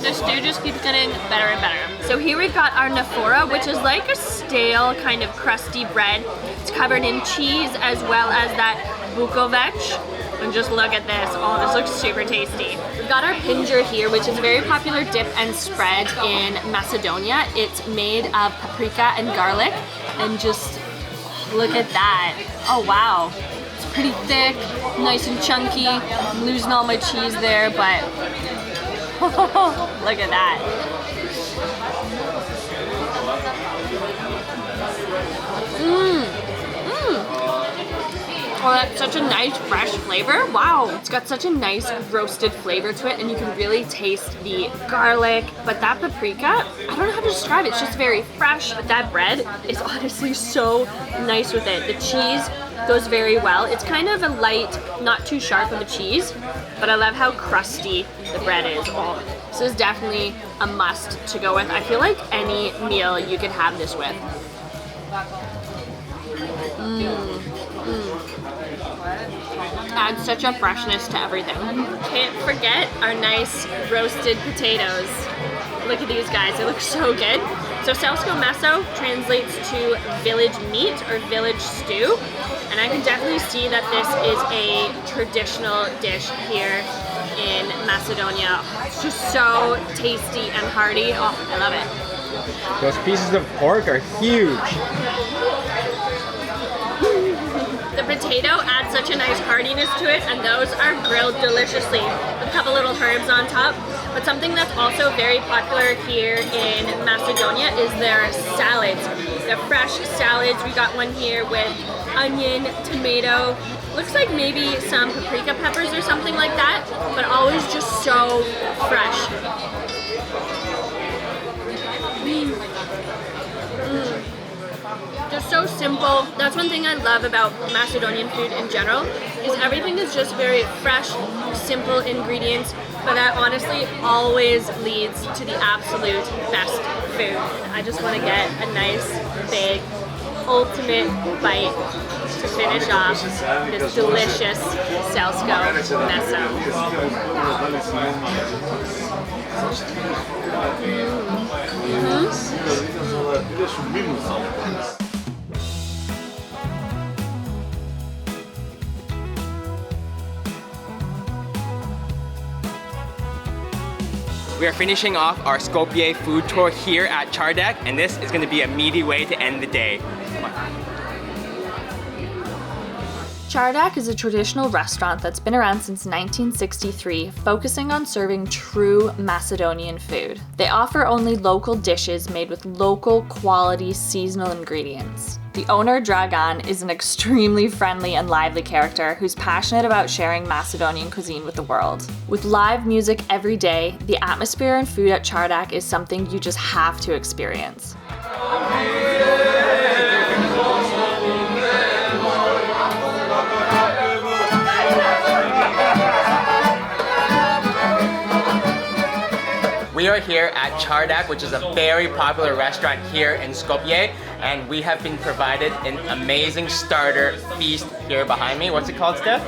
[SPEAKER 1] The stew just keeps getting better and better. So here we've got our nafora, which is like a stale kind of crusty bread. It's covered in cheese as well as that bukovec. And just look at this. Oh, this looks super tasty. We've got our pinjer here, which is a very popular dip and spread in Macedonia. It's made of paprika and garlic. And just look at that. Oh, wow. It's pretty thick, nice and chunky. I'm losing all my cheese there, but look at that. Oh, that's such a nice fresh flavor. Wow, it's got such a nice roasted flavor to it, and you can really taste the garlic. But that paprika, I don't know how to describe it. It's just very fresh. But that bread is honestly so nice with it. The cheese goes very well. It's kind of a light, not too sharp of a cheese, but I love how crusty the bread is. Oh, this is definitely a must to go with. I feel like any meal you could have this with. Adds such a freshness to everything. Can't forget our nice roasted potatoes. Look at these guys, they look so good. So Selsko meso translates to village meat or village stew. And I can definitely see that this is a traditional dish here in Macedonia. It's just so tasty and hearty. Oh, I love it.
[SPEAKER 4] Those pieces of pork are huge.
[SPEAKER 1] The potato adds such a nice heartiness to it, and those are grilled deliciously with a couple little herbs on top. But something that's also very popular here in Macedonia is their salads. The fresh salads. We got one here with onion, tomato, looks like maybe some paprika peppers or something like that, but always just so fresh. Just so simple. That's one thing I love about Macedonian food in general, is everything is just very fresh, simple ingredients, but that honestly always leads to the absolute best food. I just want to get a nice, big, ultimate bite to finish off this delicious Selsko meso.
[SPEAKER 4] We are finishing off our Skopje food tour here at Çardak, and this is going to be a meaty way to end the day.
[SPEAKER 1] Chardak is a traditional restaurant that's been around since 1963, focusing on serving true Macedonian food. They offer only local dishes made with local quality seasonal ingredients. The owner, Dragan, is an extremely friendly and lively character who's passionate about sharing Macedonian cuisine with the world. With live music every day, the atmosphere and food at Chardak is something you just have to experience.
[SPEAKER 4] We are here at Chardak, which is a very popular restaurant here in Skopje, and we have been provided an amazing starter feast here behind me. What's it called, Steph?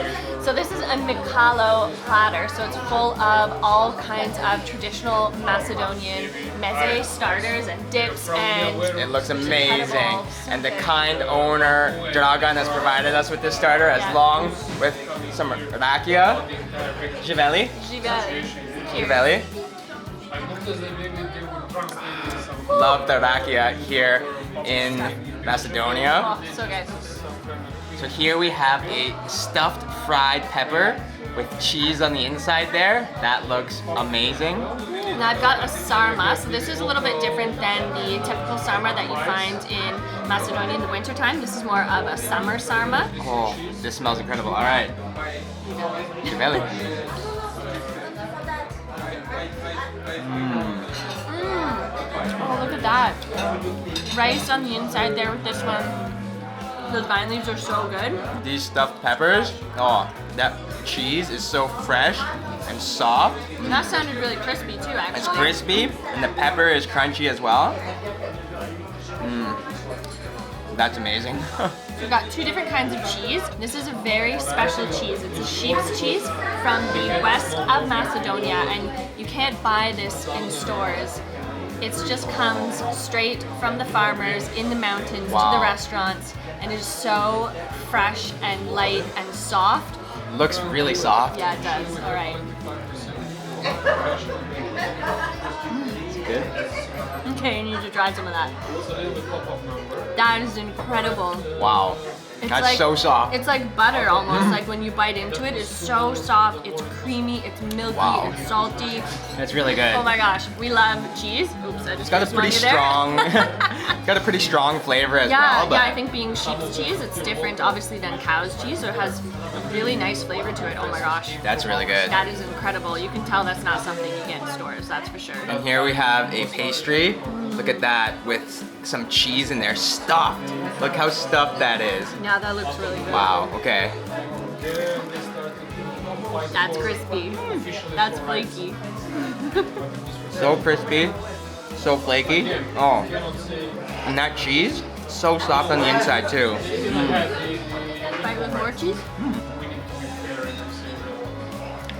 [SPEAKER 1] So this is a Mikalo platter, so it's full of all kinds of traditional Macedonian meze starters and dips, and
[SPEAKER 4] it looks amazing. And the kind owner, Dragan, has provided us with this starter, along with some rakia, jiveli. Jiveli. Love the rakia here in Macedonia.
[SPEAKER 1] Oh, so good.
[SPEAKER 4] So here we have a stuffed fried pepper with cheese on the inside there. That looks amazing.
[SPEAKER 1] And I've got a sarma. So this is a little bit different than the typical sarma that you find in Macedonia in the wintertime. This is more of a summer sarma.
[SPEAKER 4] Oh, this smells incredible. All right. Jiveli.
[SPEAKER 1] Oh, look at that. Rice on the inside there with this one. Those vine leaves are so good.
[SPEAKER 4] These stuffed peppers, oh, that cheese is so fresh and soft.
[SPEAKER 1] And that sounded really crispy too, actually.
[SPEAKER 4] It's crispy, and the pepper is crunchy as well. That's amazing.
[SPEAKER 1] We've got two different kinds of cheese. This is a very special cheese. It's a sheep's cheese from the west of Macedonia, and you can't buy this in stores. It just comes straight from the farmers in the mountains to the restaurants, and it's so fresh and light and soft.
[SPEAKER 4] Looks really soft.
[SPEAKER 1] Yeah, it does. All right.
[SPEAKER 4] Good.
[SPEAKER 1] Okay, you need to try some of that. That is incredible.
[SPEAKER 4] Wow.
[SPEAKER 1] It's
[SPEAKER 4] That's
[SPEAKER 1] like,
[SPEAKER 4] so soft.
[SPEAKER 1] It's like butter almost. Like when you bite into it, it's so soft. It's creamy. It's milky.
[SPEAKER 4] Wow.
[SPEAKER 1] It's salty.
[SPEAKER 4] That's really good.
[SPEAKER 1] Oh my gosh, we love cheese. Oops, I just
[SPEAKER 4] It's got a pretty strong, got a pretty strong flavor as well. But
[SPEAKER 1] yeah, I think being sheep's cheese, it's different obviously than cow's cheese, so it has a really nice flavor to it. Oh my gosh.
[SPEAKER 4] That's really good.
[SPEAKER 1] That is incredible. You can tell that's not something you get in stores, that's for sure.
[SPEAKER 4] And here we have a pastry. Look at that, with some cheese in there, stuffed. Look how stuffed that is.
[SPEAKER 1] Yeah, that looks really good.
[SPEAKER 4] Wow, okay.
[SPEAKER 1] That's crispy. That's flaky.
[SPEAKER 4] So crispy, so flaky. Oh, and that cheese, so soft on the inside too.
[SPEAKER 1] Bite with more cheese?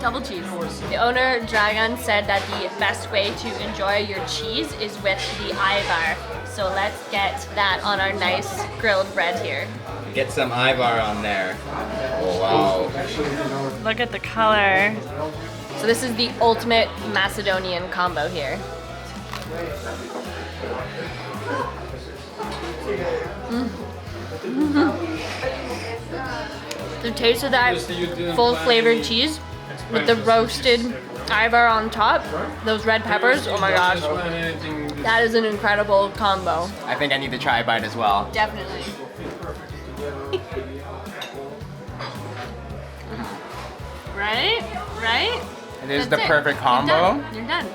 [SPEAKER 1] Double cheese. The owner, Dragan, said that the best way to enjoy your cheese is with the ivar. So let's get that on our nice grilled bread here.
[SPEAKER 4] Get some ivar on there. Oh, wow.
[SPEAKER 1] Look at the color. So this is the ultimate Macedonian combo here. The taste of that full flavored cheese with the roasted ivar on top, those red peppers, oh my gosh. That is an incredible combo.
[SPEAKER 4] I think I need to try a bite as well.
[SPEAKER 1] Definitely. Right? Right?
[SPEAKER 4] It is
[SPEAKER 1] That's
[SPEAKER 4] the perfect combo.
[SPEAKER 1] You're done.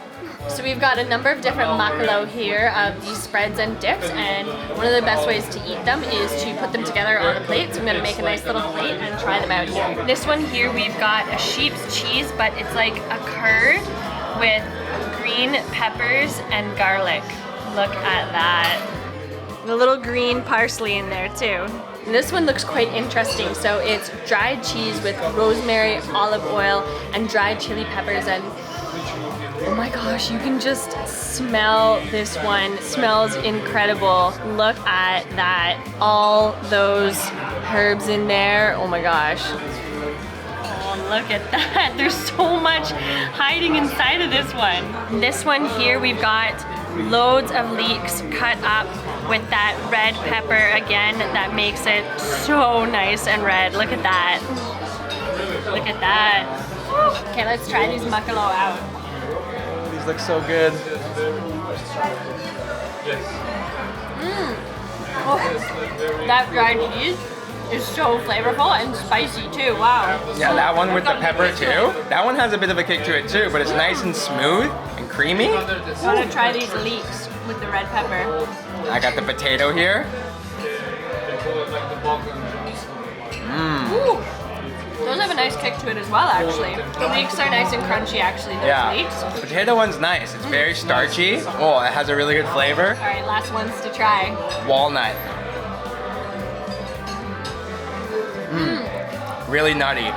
[SPEAKER 1] So we've got a number of different makalo here of these spreads and dips, and one of the best ways to eat them is to put them together on a plate. So I'm gonna make a nice little plate and try them out here. This one here, we've got a sheep's cheese, but it's like a curd with green peppers and garlic. Look at that. And a little green parsley in there too. And this one looks quite interesting. So it's dried cheese with rosemary, olive oil, and dried chili peppers, and oh my gosh, you can just smell this one. It smells incredible. Look at that. All those herbs in there. Oh my gosh. Oh, look at that. There's so much hiding inside of this one. This one here, we've got Loads of leeks cut up with that red pepper again that makes it so nice and red. Look at that. Look at that. Okay, let's try these makalo out.
[SPEAKER 4] These look so good.
[SPEAKER 1] That dried cheese is so flavorful and spicy too. Wow.
[SPEAKER 4] Yeah, that one with the pepper too. That one has a bit of a kick to it too, but it's nice and smooth and creamy.
[SPEAKER 1] I want to try these leeks with the red pepper.
[SPEAKER 4] I got the potato here.
[SPEAKER 1] Ooh. Those have a nice kick to it as well, actually. The leeks are nice and crunchy, actually, those
[SPEAKER 4] Yeah,
[SPEAKER 1] leeks.
[SPEAKER 4] the potato one's nice. It's very starchy. Oh, it has a really good flavor.
[SPEAKER 1] All right, last ones to try.
[SPEAKER 4] Walnut. Really nutty.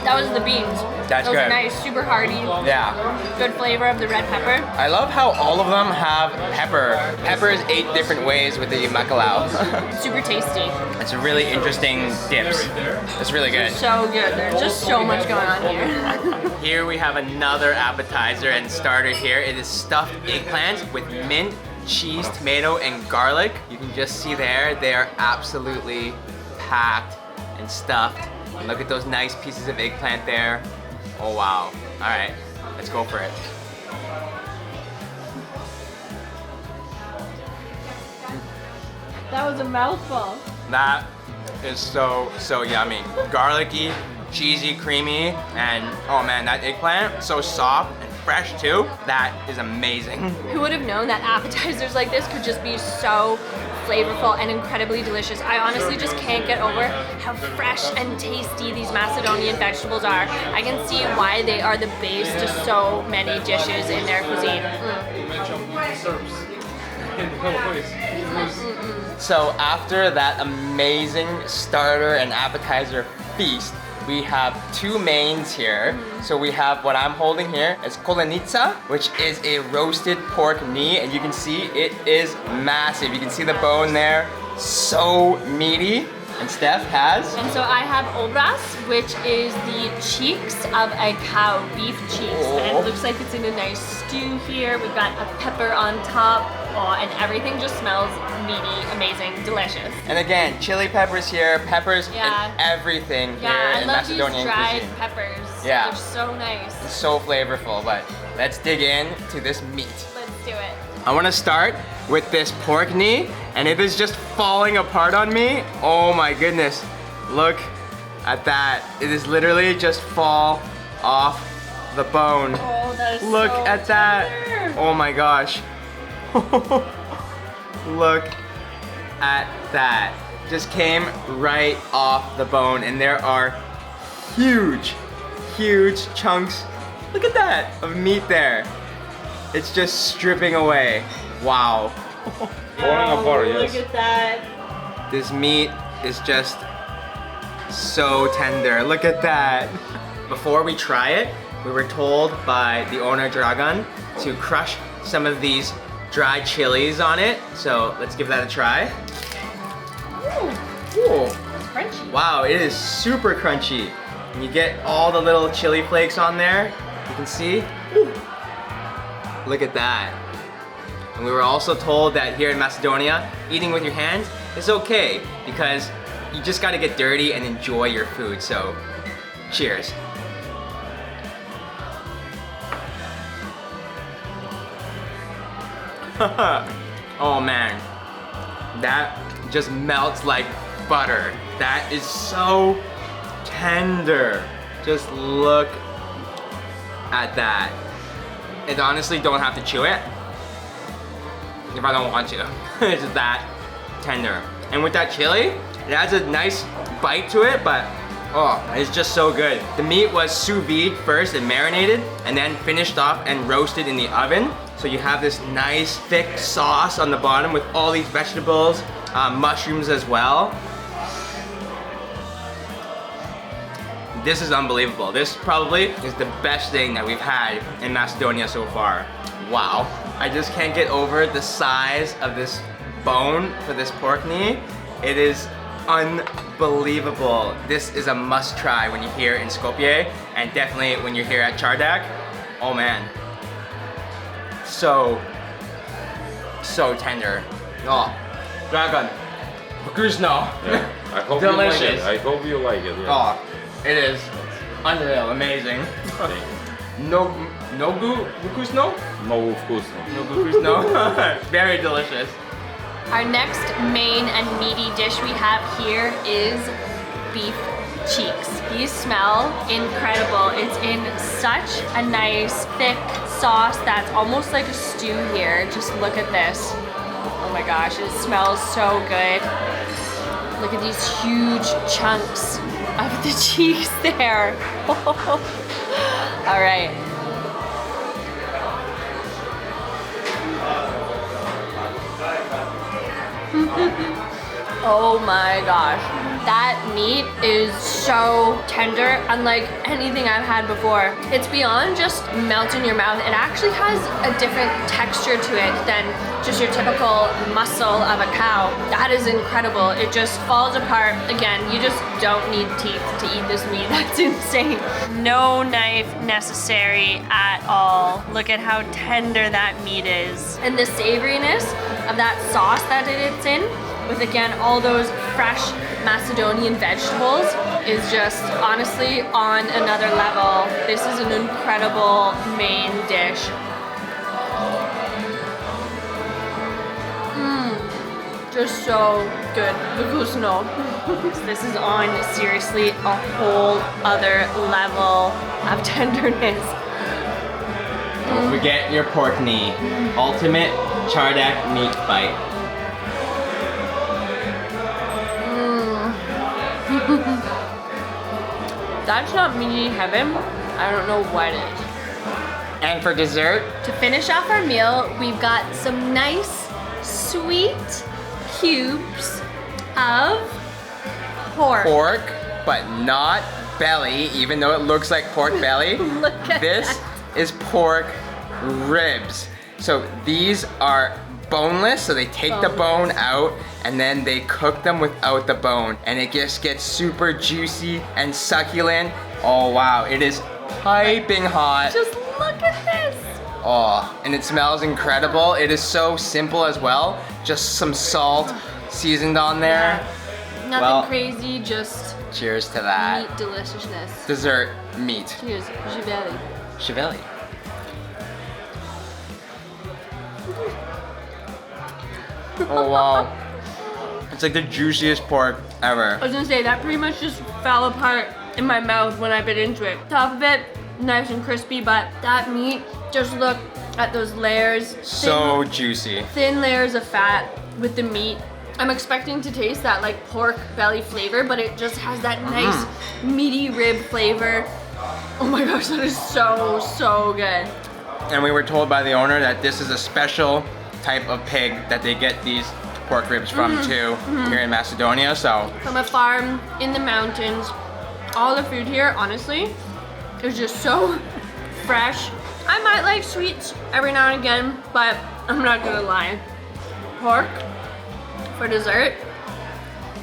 [SPEAKER 1] That was the beans.
[SPEAKER 4] That's
[SPEAKER 1] Those are
[SPEAKER 4] good.
[SPEAKER 1] nice, super hearty.
[SPEAKER 4] Yeah.
[SPEAKER 1] Good flavor of the red pepper.
[SPEAKER 4] I love how all of them have pepper. Pepper is 8 different ways with the makalao.
[SPEAKER 1] Super tasty.
[SPEAKER 4] It's a really interesting dips. It's really good.
[SPEAKER 1] So good. There's just so much going on here.
[SPEAKER 4] Here we have another appetizer and starter here. It is stuffed eggplants with mint, cheese, tomato, and garlic. You can just see there, they are absolutely packed and stuffed. And look at those nice pieces of eggplant there. Oh wow. All right, let's go for it.
[SPEAKER 1] That was a mouthful.
[SPEAKER 4] That is so yummy. Garlicky, cheesy, creamy, and oh man, that eggplant, so soft and fresh too. That is amazing.
[SPEAKER 1] Who would have known that appetizers like this could just be so flavorful and incredibly delicious. I honestly just can't get over how fresh and tasty these Macedonian vegetables are. I can see why they are the base to so many dishes in their cuisine.
[SPEAKER 4] So after that amazing starter and appetizer feast, we have 2 mains here. So we have what I'm holding here is kolenica, which is a roasted pork knee, and you can see it is massive. You can see the bone there, so meaty. And Steph has?
[SPEAKER 1] And so I have obraz, which is the cheeks of a cow, beef cheeks. And it looks like it's in a nice stew here. We've got a pepper on top. Oh, and everything just smells meaty, amazing, delicious.
[SPEAKER 4] And again, chili peppers here, peppers
[SPEAKER 1] Yeah.
[SPEAKER 4] and everything
[SPEAKER 1] Yeah,
[SPEAKER 4] here
[SPEAKER 1] I
[SPEAKER 4] in
[SPEAKER 1] love these
[SPEAKER 4] Macedonian
[SPEAKER 1] dried
[SPEAKER 4] cuisine.
[SPEAKER 1] peppers.
[SPEAKER 4] Yeah.
[SPEAKER 1] They're so nice.
[SPEAKER 4] It's so flavorful, but let's dig in to this meat.
[SPEAKER 1] Let's do it.
[SPEAKER 4] I want to start with this pork knee, and it is just falling apart on me. Oh my goodness, look at that. It is literally just fall off the bone.
[SPEAKER 1] Oh, that is
[SPEAKER 4] Look
[SPEAKER 1] so
[SPEAKER 4] at that.
[SPEAKER 1] tender.
[SPEAKER 4] Oh my gosh. Look at that. Just came right off the bone, and there are huge chunks. Look at that, of meat there. It's just stripping away. Wow.
[SPEAKER 6] Falling apart, yes.
[SPEAKER 1] Look at that.
[SPEAKER 4] This meat is just so tender. Look at that. Before we try it, we were told by the owner Dragan to crush some of these dried chilies on it. So let's give that a try. Ooh.
[SPEAKER 1] Crunchy.
[SPEAKER 4] Wow, it is super crunchy. And you get all the little chili flakes on there. You can see. Ooh. Look at that. And we were also told that here in Macedonia, eating with your hands is okay because you just gotta get dirty and enjoy your food. So, cheers. Oh man, that just melts like butter. That is so tender. Just look at that. And honestly, don't have to chew it if I don't want to. It's just that tender. And with that chili, it adds a nice bite to it, but oh, it's just so good. The meat was sous vide first and marinated, and then finished off and roasted in the oven. So you have this nice thick sauce on the bottom with all these vegetables, mushrooms as well. This is unbelievable. This probably is the best thing that we've had in Macedonia so far. Wow. I just can't get over the size of this bone for this pork knee. It is unbelievable. This is a must try when you're here in Skopje, and definitely when you're here at Çardak. Oh man. So so tender. Oh, dragon. Vkusno.
[SPEAKER 6] Yeah. I hope
[SPEAKER 4] Delicious.
[SPEAKER 6] you like it. I hope you like it. Yeah.
[SPEAKER 4] Oh, it is unreal, amazing. No Vkusno?
[SPEAKER 6] No вкусно.
[SPEAKER 4] No Vkusno. Very delicious.
[SPEAKER 1] Our next main and meaty dish we have here is beef cheeks. These smell incredible. It's in such a nice thick sauce that's almost like a stew here. Just look at this. Oh my gosh, it smells so good. Look at these huge chunks of the cheeks there. All right. Oh my gosh. That meat is so tender, unlike anything I've had before. It's beyond just melt in your mouth. It actually has a different texture to it than just your typical muscle of a cow. That is incredible. It just falls apart. Again, you just don't need teeth to eat this meat. That's insane. No knife necessary at all. Look at how tender that meat is. And the savoriness of that sauce that it's in, with again all those fresh Macedonian vegetables, is just honestly on another level. This is an incredible main dish. Just so good. Vkusno. This is on seriously a whole other level of tenderness.
[SPEAKER 4] Don't forget your pork knee. Ultimate Chardak meat bite.
[SPEAKER 1] That's not meaty heaven. I don't know what is.
[SPEAKER 4] And for dessert,
[SPEAKER 1] To finish off our meal, we've got some nice, sweet cubes of
[SPEAKER 4] pork, but not belly, even though it looks like pork belly.
[SPEAKER 1] Look at
[SPEAKER 4] This
[SPEAKER 1] that.
[SPEAKER 4] is pork ribs. So these are boneless, so they take the bone out and then they cook them without the bone, and it just gets super juicy and succulent. Oh wow, it is piping hot.
[SPEAKER 1] Just look at this.
[SPEAKER 4] Oh, and it smells incredible. It is so simple as well. Just some salt seasoned on there.
[SPEAKER 1] Nothing
[SPEAKER 4] Well-
[SPEAKER 1] crazy, just
[SPEAKER 4] Cheers to that.
[SPEAKER 1] meat deliciousness.
[SPEAKER 4] Dessert meat.
[SPEAKER 1] Cheers, Jibeli.
[SPEAKER 4] Chevelli. Oh wow. It's like the juiciest pork ever.
[SPEAKER 1] I was gonna say, that pretty much just fell apart in my mouth when I bit into it. Top of it, nice and crispy, but that meat, just look at those layers.
[SPEAKER 4] So juicy.
[SPEAKER 1] Thin layers of fat with the meat. I'm expecting to taste that like pork belly flavor, but it just has that nice meaty rib flavor. Oh my gosh, that is so, so good.
[SPEAKER 4] And we were told by the owner that this is a special type of pig that they get these pork ribs from too here in Macedonia. So
[SPEAKER 1] From a farm in the mountains. All the food here, honestly, is just so fresh. I might like sweets every now and again, but I'm not gonna lie. Pork for dessert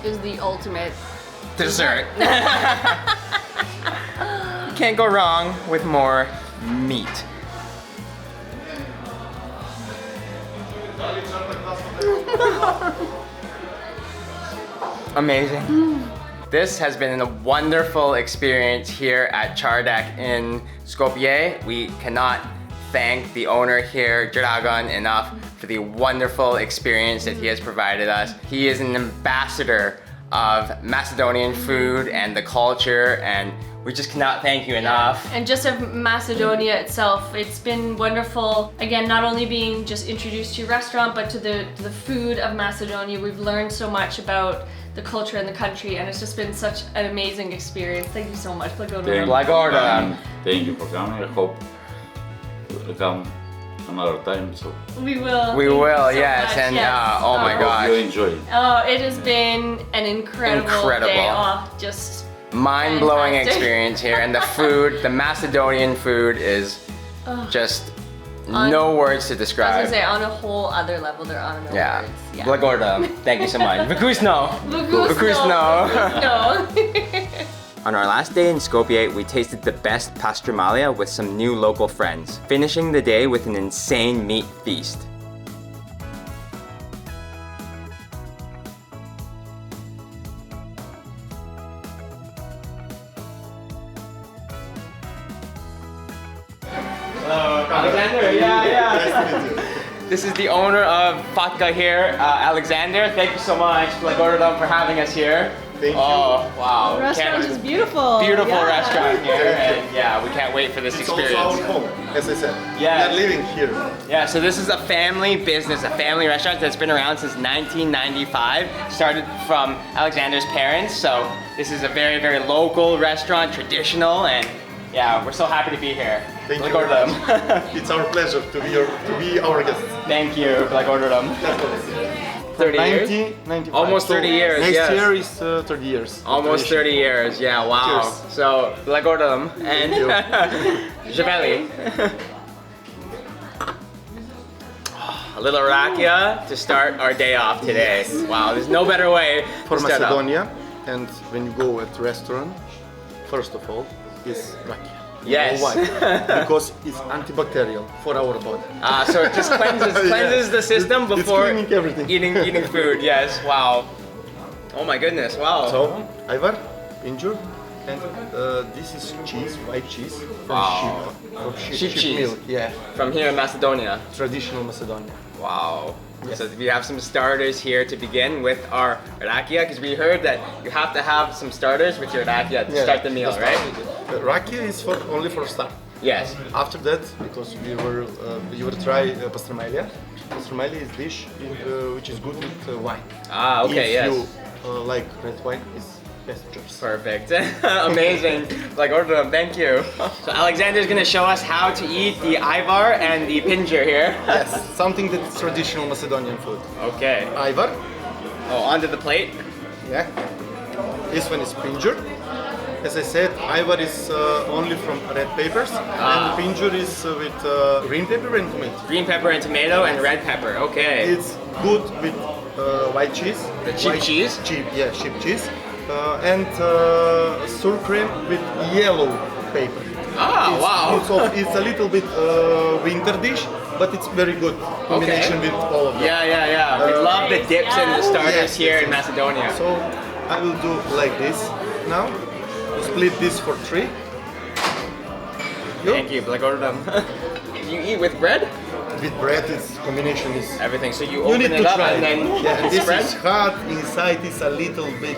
[SPEAKER 1] is the ultimate.
[SPEAKER 4] dessert. Can't go wrong with more meat. Amazing. This has been a wonderful experience here at Chardak in Skopje. We cannot thank the owner here, Dragan, enough for the wonderful experience that he has provided us. He is an ambassador of Macedonian food and the culture, and we just cannot thank you enough.
[SPEAKER 1] And just of Macedonia itself, it's been wonderful. Again, not only being just introduced to your restaurant, but to the food of Macedonia. We've learned so much about the culture and the country, and it's just been such an amazing experience. Thank you so much.
[SPEAKER 4] Blagorda.
[SPEAKER 6] Thank you for coming. I hope to come another time. So
[SPEAKER 1] We will.
[SPEAKER 4] We
[SPEAKER 1] Thank you
[SPEAKER 4] will,
[SPEAKER 1] so
[SPEAKER 4] yes,
[SPEAKER 1] much,
[SPEAKER 4] and
[SPEAKER 1] yes.
[SPEAKER 4] oh my
[SPEAKER 6] I
[SPEAKER 4] gosh.
[SPEAKER 6] hope you enjoy it.
[SPEAKER 1] Oh, it has been an incredible day. Oh, just
[SPEAKER 4] Mind-blowing
[SPEAKER 1] fantastic.
[SPEAKER 4] experience here, and the food, the Macedonian food is just no words to
[SPEAKER 1] I was
[SPEAKER 4] describe.
[SPEAKER 1] gonna say, on a whole other level, they're on no
[SPEAKER 4] Yeah.
[SPEAKER 1] words.
[SPEAKER 4] Blagorda, thank you so much. Vkusno.
[SPEAKER 1] Vkusno.
[SPEAKER 4] On our last day in Skopje, we tasted the best pastramalia with some new local friends, finishing the day with an insane meat feast. Alexander. Yeah.
[SPEAKER 2] Nice to meet you.
[SPEAKER 4] This is the owner of Fatka here, Alexander. Thank you so much, Blagorodom, for having us here.
[SPEAKER 2] Thank you.
[SPEAKER 4] Oh, wow.
[SPEAKER 7] The restaurant is beautiful.
[SPEAKER 4] Beautiful
[SPEAKER 7] Yeah.
[SPEAKER 4] restaurant here,
[SPEAKER 2] Thank you.
[SPEAKER 4] and yeah, we can't wait for this
[SPEAKER 2] It's
[SPEAKER 4] experience.
[SPEAKER 2] also our home, as I said.
[SPEAKER 4] Yeah.
[SPEAKER 2] We are living here.
[SPEAKER 4] Yeah, so this is a family business, a family restaurant that's been around since 1995. Started from Alexander's parents, so this is a very, very local restaurant, traditional, and yeah, we're so happy to be here.
[SPEAKER 2] Thank you.
[SPEAKER 4] Blagorodom.
[SPEAKER 2] It's our pleasure to be our guests.
[SPEAKER 4] Thank you, Blagorodom.
[SPEAKER 2] Let's go.
[SPEAKER 4] 30 years?
[SPEAKER 2] 95.
[SPEAKER 4] Almost 30 years,
[SPEAKER 2] Next
[SPEAKER 4] yes.
[SPEAKER 2] year is 30 years.
[SPEAKER 4] Almost 30 years, yeah, wow.
[SPEAKER 2] Cheers.
[SPEAKER 4] So, Blagorodom and
[SPEAKER 2] you.
[SPEAKER 4] Javeli. A little rakia to start our day off today. Wow, there's no better way
[SPEAKER 2] For
[SPEAKER 4] to start off.
[SPEAKER 2] Macedonia, and when you go at restaurant, first of all, is rakia.
[SPEAKER 4] Yes.
[SPEAKER 2] You know why? Because it's antibacterial for our body.
[SPEAKER 4] So it just cleanses the system
[SPEAKER 2] It's
[SPEAKER 4] before
[SPEAKER 2] cleaning everything.
[SPEAKER 4] eating food. Yes, wow. Oh my goodness, wow.
[SPEAKER 2] So, Ivar, injure, and this is cheese, white cheese from
[SPEAKER 4] Wow.
[SPEAKER 2] sheep. From
[SPEAKER 4] Sheep cheese.
[SPEAKER 2] milk. Yeah,
[SPEAKER 4] From here in Macedonia.
[SPEAKER 2] traditional Macedonia.
[SPEAKER 4] Wow.
[SPEAKER 2] Yes.
[SPEAKER 4] So we have some starters here to begin with our rakia, because we heard that you have to have some starters with your rakia to start the meal,
[SPEAKER 2] that's
[SPEAKER 4] right?
[SPEAKER 2] Rakia is only for start.
[SPEAKER 4] Yes.
[SPEAKER 2] After that, because you will try pastramalia. Pastramalia is dish which is good with wine.
[SPEAKER 4] Ah, okay,
[SPEAKER 2] if
[SPEAKER 4] yes.
[SPEAKER 2] you like red wine, it's best choice.
[SPEAKER 4] Perfect. Amazing. Like, order them. Thank you. So Alexander's gonna show us how to eat the Ivar and the pinjer here.
[SPEAKER 2] Yes, something that's traditional Macedonian food.
[SPEAKER 4] Okay.
[SPEAKER 2] Ivar,
[SPEAKER 4] Oh, onto the plate.
[SPEAKER 2] yeah. This one is pinjur. As I said, Ivar is only from red peppers, and pinjur is with green pepper and tomato.
[SPEAKER 4] Green pepper and tomato and red pepper. Okay.
[SPEAKER 2] It's good with white cheese.
[SPEAKER 4] The cheap cheese?
[SPEAKER 2] Cheap, yeah, cheap cheese. And sour cream with yellow pepper.
[SPEAKER 4] Ah, wow.
[SPEAKER 2] It's a little bit winter dish, but it's very good combination with all of them.
[SPEAKER 4] Yeah. We love the dips and the starters
[SPEAKER 2] Yes,
[SPEAKER 4] here
[SPEAKER 2] yes,
[SPEAKER 4] in
[SPEAKER 2] yes.
[SPEAKER 4] Macedonia.
[SPEAKER 2] So I will do like this now. Split this for 3.
[SPEAKER 4] Thank you. Like, order them. You eat with bread?
[SPEAKER 2] With bread, its combination is.
[SPEAKER 4] Everything. So you
[SPEAKER 2] You
[SPEAKER 4] open
[SPEAKER 2] need
[SPEAKER 4] it
[SPEAKER 2] to
[SPEAKER 4] up
[SPEAKER 2] try.
[SPEAKER 4] and then
[SPEAKER 2] Yeah, and this
[SPEAKER 4] spread?
[SPEAKER 2] is hot. Inside is a little bit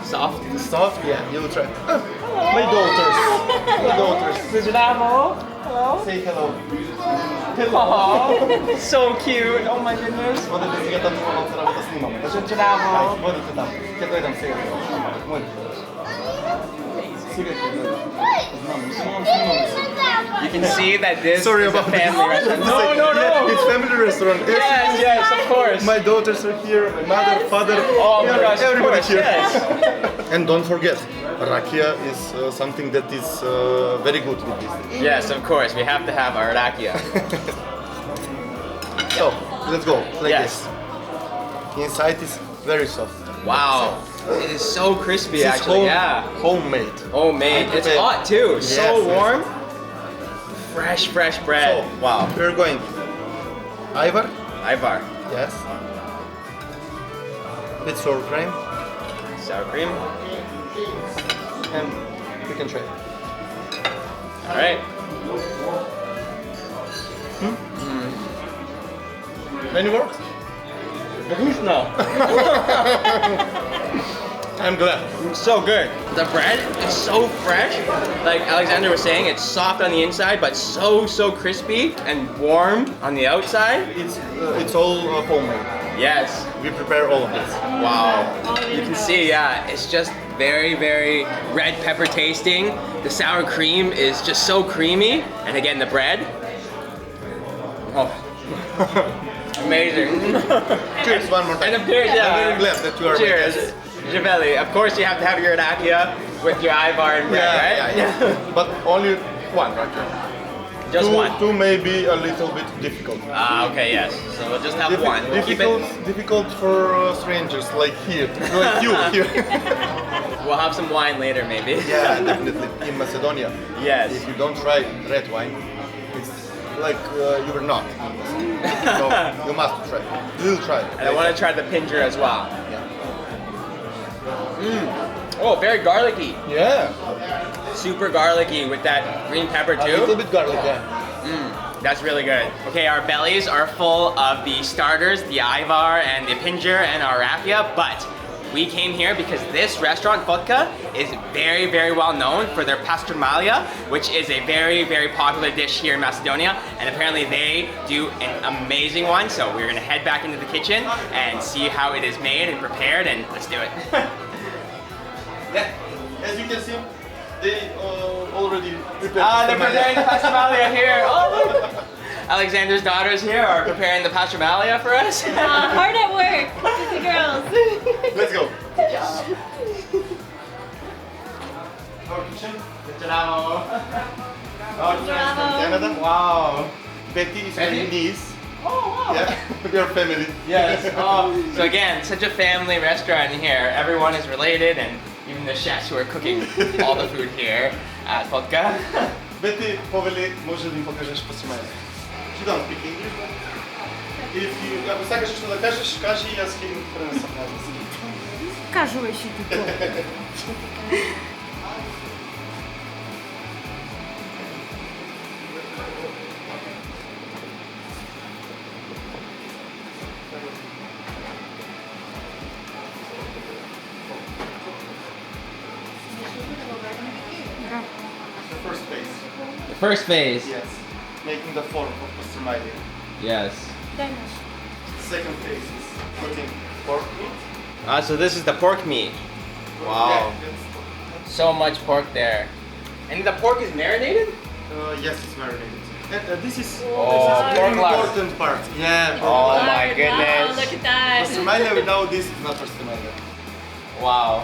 [SPEAKER 4] Soft.
[SPEAKER 2] soft. Yeah, you will try. My daughters. My daughters.
[SPEAKER 4] Hello.
[SPEAKER 2] Say hello.
[SPEAKER 4] Oh, so cute. Oh my goodness.
[SPEAKER 2] Водите сега там малко работа снимаме. Ай, водите там. Ќе дојдам сега. Мој. Сега ќе дојдам. Знам, само снимаме се.
[SPEAKER 4] You can see that this
[SPEAKER 2] Sorry
[SPEAKER 4] is a
[SPEAKER 2] about
[SPEAKER 4] family
[SPEAKER 2] this.
[SPEAKER 4] restaurant.
[SPEAKER 2] It's
[SPEAKER 4] No.
[SPEAKER 2] Yeah, it's family restaurant.
[SPEAKER 4] Yes, of course.
[SPEAKER 2] My daughters are here, my mother, father,
[SPEAKER 4] Oh my gosh, of
[SPEAKER 2] everybody
[SPEAKER 4] course,
[SPEAKER 2] here.
[SPEAKER 4] yes.
[SPEAKER 2] And don't forget, rakia is something that is very good with this.
[SPEAKER 4] Yes, of course. We have to have our rakia.
[SPEAKER 2] So, let's go, like
[SPEAKER 4] Yes.
[SPEAKER 2] this. Inside is very soft.
[SPEAKER 4] Wow. It is so crispy,
[SPEAKER 2] This is
[SPEAKER 4] actually. Yeah.
[SPEAKER 2] homemade.
[SPEAKER 4] Homemade. It's
[SPEAKER 2] Homemade.
[SPEAKER 4] hot too.
[SPEAKER 2] Yes,
[SPEAKER 4] So
[SPEAKER 2] yes.
[SPEAKER 4] warm. Fresh bread.
[SPEAKER 2] So,
[SPEAKER 4] Wow.
[SPEAKER 2] we're going Ivar,
[SPEAKER 4] Ivar.
[SPEAKER 2] yes, with sour cream,
[SPEAKER 4] Sour cream.
[SPEAKER 2] and we can try.
[SPEAKER 4] All right.
[SPEAKER 2] Any words?
[SPEAKER 4] No.
[SPEAKER 2] I'm glad.
[SPEAKER 4] So good. The bread is so fresh. Like Alexander was saying, it's soft on the inside, but so crispy and warm on the outside.
[SPEAKER 2] It's all homemade.
[SPEAKER 4] Yes.
[SPEAKER 2] We prepare all of this.
[SPEAKER 4] Wow. You can see, yeah, it's just very red pepper tasting. The sour cream is just so creamy. And again, the bread. Oh. Amazing.
[SPEAKER 2] Cheers, one more time.
[SPEAKER 4] And of course, yeah.
[SPEAKER 2] I'm very glad that you are my
[SPEAKER 4] Cheers.
[SPEAKER 2] guest.
[SPEAKER 4] Javelli. Of course, you have to have your rakia with your Ivar and bread, right?
[SPEAKER 2] Yeah. But only one rakia.
[SPEAKER 4] Just one.
[SPEAKER 2] Two may be a little bit difficult.
[SPEAKER 4] Ah, okay, yes. So we'll just have one. We'll keep
[SPEAKER 2] Difficult for strangers like here, like you here.
[SPEAKER 4] We'll have some wine later, maybe.
[SPEAKER 2] Yeah, definitely. In Macedonia,
[SPEAKER 4] Yes.
[SPEAKER 2] if you don't try red wine, it's like you were not. So you must try. We'll try.
[SPEAKER 4] And I want to try the pinjer as well.
[SPEAKER 2] Yeah.
[SPEAKER 4] Oh, very garlicky.
[SPEAKER 2] Yeah.
[SPEAKER 4] Super garlicky with that green pepper
[SPEAKER 2] A little
[SPEAKER 4] too.
[SPEAKER 2] bit garlic. Yeah.
[SPEAKER 4] That's really good. Okay, our bellies are full of the starters, the Ivar and the Pinjur and our Raffia, but we came here because this restaurant, Vodka, is very, very well known for their pastramalia, which is a very, very popular dish here in Macedonia. And apparently they do an amazing one. So we're gonna head back into the kitchen and see how it is made and prepared, and let's do it.
[SPEAKER 2] Yeah, as you can see, they already prepared.
[SPEAKER 4] Ah, they're preparing the pastramalia here. Oh, look. Alexander's daughters here are preparing the pastramalia for us.
[SPEAKER 1] Hard at work with the girls.
[SPEAKER 2] Let's go. Our kitchen.
[SPEAKER 4] Bravo.
[SPEAKER 2] Our friends from Canada.
[SPEAKER 4] Wow.
[SPEAKER 2] Betty is
[SPEAKER 4] Betty?
[SPEAKER 2] my niece.
[SPEAKER 4] Oh, wow.
[SPEAKER 2] Yeah, we are family.
[SPEAKER 4] Yes. Oh, so again, such a family restaurant here. Everyone is related, and even the chefs who are cooking all the food here at Vodka.
[SPEAKER 2] Betty, повели, може да им покажеш пастрamalia. She don't speak English, but if you, ако сакаш што да кажеш, кажи и јас ќе им пренесам на език.
[SPEAKER 7] Кажуваш и ти то.
[SPEAKER 2] The first phase.
[SPEAKER 4] The first phase.
[SPEAKER 2] Yes. Making the form of pastramalia.
[SPEAKER 4] Yes.
[SPEAKER 2] Second phase is putting pork meat.
[SPEAKER 4] Ah, so this is the pork meat. Wow.
[SPEAKER 2] Yeah, that's-
[SPEAKER 4] So much pork there. And the pork is marinated?
[SPEAKER 2] yes, it's marinated. And this is
[SPEAKER 4] Oh,
[SPEAKER 2] the
[SPEAKER 4] pork lard.
[SPEAKER 2] important part. Yeah.
[SPEAKER 4] Oh my
[SPEAKER 1] Wow,
[SPEAKER 4] goodness.
[SPEAKER 1] look at that.
[SPEAKER 2] Pastramalia without this is not pastramalia.
[SPEAKER 4] Wow.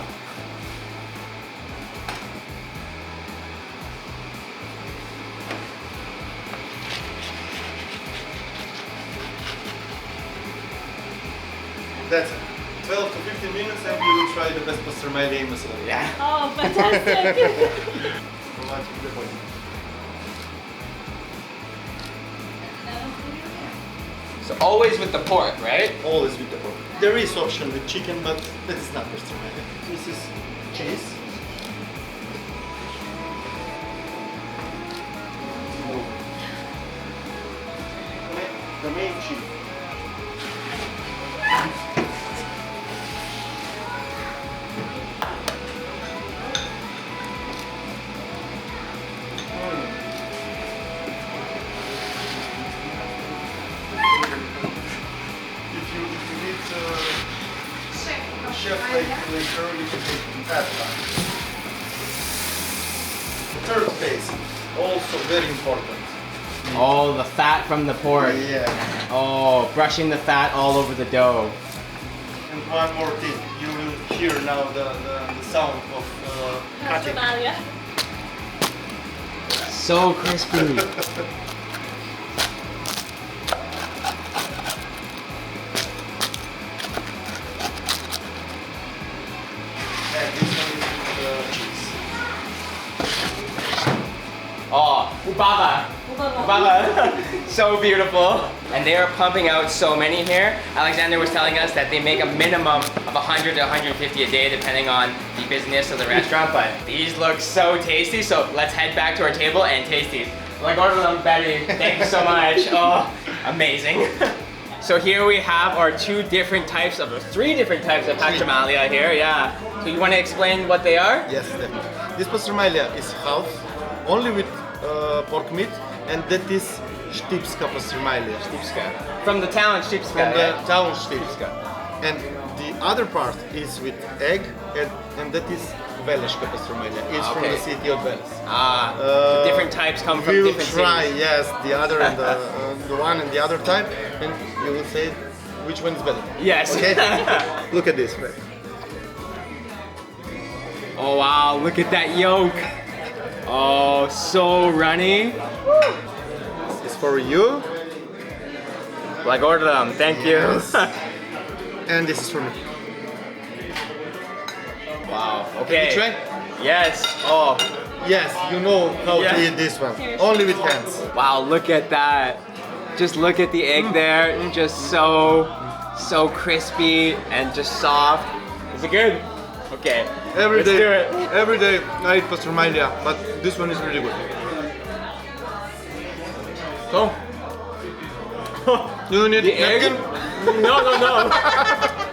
[SPEAKER 2] That's it. 12 to 15 minutes and we will try the best pastramalia in Macedonia.
[SPEAKER 4] Yeah.
[SPEAKER 1] Oh, fantastic.
[SPEAKER 2] Much the point.
[SPEAKER 4] So always with the pork, right?
[SPEAKER 2] Always with the pork. There is option with chicken, but that is not pastramalia. This is cheese. The main cheese. If you need chef like her, you can take that one. The third phase, also very important.
[SPEAKER 4] Oh, the fat from the pork.
[SPEAKER 2] Yeah.
[SPEAKER 4] Oh, brushing the fat all over the dough.
[SPEAKER 2] And one more thing, you will hear now the sound of cutting.
[SPEAKER 1] Pastramalia.
[SPEAKER 4] So crispy.
[SPEAKER 2] And this one is cheese.
[SPEAKER 4] Oh, ubaba. Ubaba. So beautiful. And they are pumping out so many here. Alexander was telling us that they make a minimum of 100 to 150 a day depending on the business of the restaurant, but these look so tasty, so let's head back to our table and taste these. Like, order them, Betty. Thank you so much. Oh, amazing. So here we have our three different types of pastramalia here, yeah. So you want to explain what they are?
[SPEAKER 2] Yes, definitely. This pastramalia is half, only with pork meat, and that is Štipska pastramalia.
[SPEAKER 4] From the town Štipska.
[SPEAKER 2] From the
[SPEAKER 4] yeah.
[SPEAKER 2] town Štipska. And the other part is with egg, and that is Veleška pastramalia. It's from
[SPEAKER 4] Okay.
[SPEAKER 2] the city of Veles.
[SPEAKER 4] Ah, the different types come from
[SPEAKER 2] We will
[SPEAKER 4] different
[SPEAKER 2] try,
[SPEAKER 4] cities.
[SPEAKER 2] yes, the other and the one and the other type, and you will say which one is better.
[SPEAKER 4] Yes.
[SPEAKER 2] Okay? Look at this.
[SPEAKER 4] Oh wow, look at that yolk. Oh, so runny.
[SPEAKER 2] It's for you,
[SPEAKER 4] Like, order them, thank you.
[SPEAKER 2] Yes. and this is for me.
[SPEAKER 4] Wow, okay.
[SPEAKER 2] You try?
[SPEAKER 4] Yes, oh,
[SPEAKER 2] Yes, you know how
[SPEAKER 4] Yeah.
[SPEAKER 2] to eat this one. Only with hands.
[SPEAKER 4] wow, look at that. Just look at the egg there, just so crispy and just soft. Is it good? Okay,
[SPEAKER 2] Every
[SPEAKER 4] let's
[SPEAKER 2] day,
[SPEAKER 4] do it.
[SPEAKER 2] every day I eat pastramalia, but this one is really good. So, You need
[SPEAKER 4] The egg?
[SPEAKER 2] napkin?
[SPEAKER 4] No.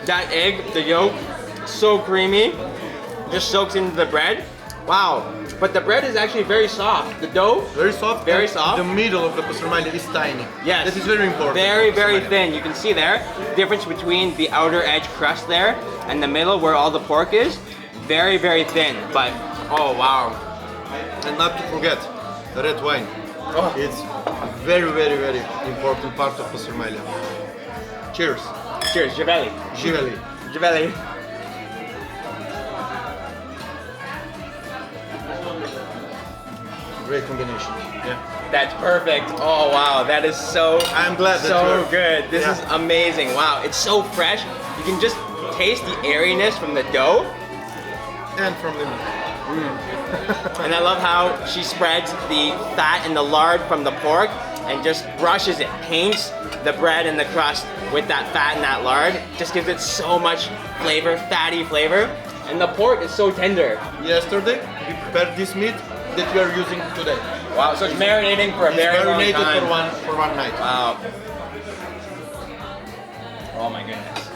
[SPEAKER 4] That egg, the yolk, so creamy. Just soaks into the bread. Wow. But the bread is actually very soft. The dough,
[SPEAKER 2] Very soft.
[SPEAKER 4] Very
[SPEAKER 2] and
[SPEAKER 4] soft.
[SPEAKER 2] The middle of the pastramalia is tiny.
[SPEAKER 4] yes.
[SPEAKER 2] That is very important.
[SPEAKER 4] Very, very
[SPEAKER 2] Pastramalia.
[SPEAKER 4] thin. You can see there, difference between the outer edge crust there and the middle where all the pork is. Very, very thin. But, oh wow.
[SPEAKER 2] And not to forget, the red wine. It's very, very, very important part of pastramalia. Cheers.
[SPEAKER 4] Cheers, Javelli.
[SPEAKER 2] Givelli.
[SPEAKER 4] Javelli.
[SPEAKER 2] Great combination. Yeah.
[SPEAKER 4] That's perfect. Oh wow, that is so
[SPEAKER 2] I'm glad that
[SPEAKER 4] so
[SPEAKER 2] you're-
[SPEAKER 4] good. This
[SPEAKER 2] Yeah.
[SPEAKER 4] is amazing. Wow, it's so fresh. You can just taste the airiness from the dough.
[SPEAKER 2] And from the
[SPEAKER 4] And I love how she spreads the fat and the lard from the pork and just brushes it, paints the bread and the crust with that fat and that lard. Just gives it so much flavor, fatty flavor. And the pork is so tender.
[SPEAKER 2] yesterday we prepared this meat that we are using today.
[SPEAKER 4] Wow, so it's marinating for a
[SPEAKER 2] It's
[SPEAKER 4] very long
[SPEAKER 2] marinated
[SPEAKER 4] time.
[SPEAKER 2] for one night.
[SPEAKER 4] Wow. Oh my goodness.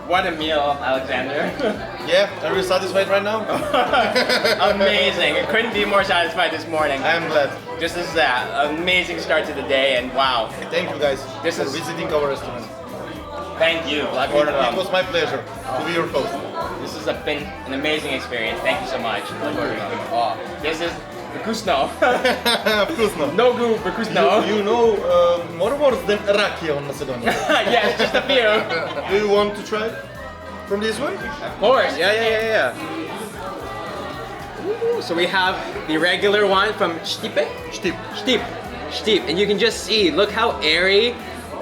[SPEAKER 4] What a meal, Alexander.
[SPEAKER 2] Yeah, are you satisfied right now?
[SPEAKER 4] Amazing. I couldn't be more satisfied this morning.
[SPEAKER 2] I am glad.
[SPEAKER 4] This is an amazing start to the day, and wow.
[SPEAKER 2] Thank you guys
[SPEAKER 4] This
[SPEAKER 2] for
[SPEAKER 4] is-
[SPEAKER 2] visiting our restaurant.
[SPEAKER 4] Thank you.
[SPEAKER 2] It was my pleasure to be your host.
[SPEAKER 4] This has been an amazing experience. Thank you so much. Oh, this is Bekusno.
[SPEAKER 2] Of course not.
[SPEAKER 4] No goo Bekusno.
[SPEAKER 2] You know more words than rakia on Macedonia.
[SPEAKER 4] Yes, just a few.
[SPEAKER 2] Do you want to try from this one?
[SPEAKER 4] Of course. Yeah. Ooh, so we have the regular one from Stipe. Stip. And you can just see, look how airy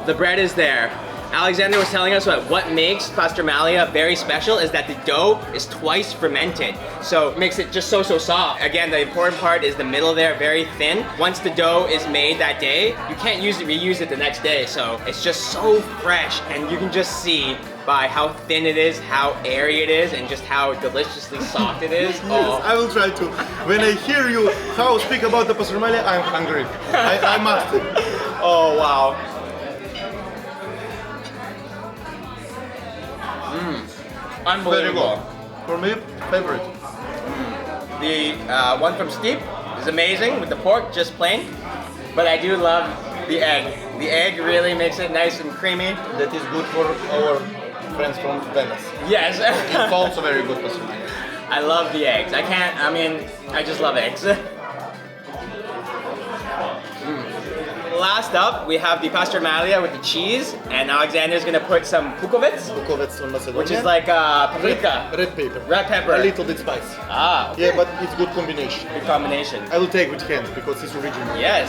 [SPEAKER 4] the bread is there. Alexander was telling us what makes pastramalia very special is that the dough is twice fermented. So it makes it just so soft. Again, the important part is the middle there, very thin. Once the dough is made that day, you can't reuse it the next day. So it's just so fresh, and you can just see by how thin it is, how airy it is, and just how deliciously soft it is.
[SPEAKER 2] Yes, I will try to. When I hear you how speak about the pastramalia, I'm hungry. I must.
[SPEAKER 4] Oh wow.
[SPEAKER 2] Very
[SPEAKER 4] Unbelievable.
[SPEAKER 2] good. For me, favorite.
[SPEAKER 4] The one from Steep is amazing with the pork, just plain. But I do love the egg. The egg really makes it nice and creamy.
[SPEAKER 2] That is good for our friends from Venice.
[SPEAKER 4] Yes.
[SPEAKER 2] It's also very good pastramalia.
[SPEAKER 4] I love the eggs. I just love eggs. Last up, we have the pastramalia with the cheese, and Alexander's gonna put some pukovets,
[SPEAKER 2] Bukovets on Macedonia.
[SPEAKER 4] which is like paprika.
[SPEAKER 2] red pepper.
[SPEAKER 4] Red pepper.
[SPEAKER 2] A little bit spicy.
[SPEAKER 4] Ah, okay.
[SPEAKER 2] Yeah, but it's good combination.
[SPEAKER 4] Good combination.
[SPEAKER 2] I will take with hand because it's original.
[SPEAKER 4] Yes.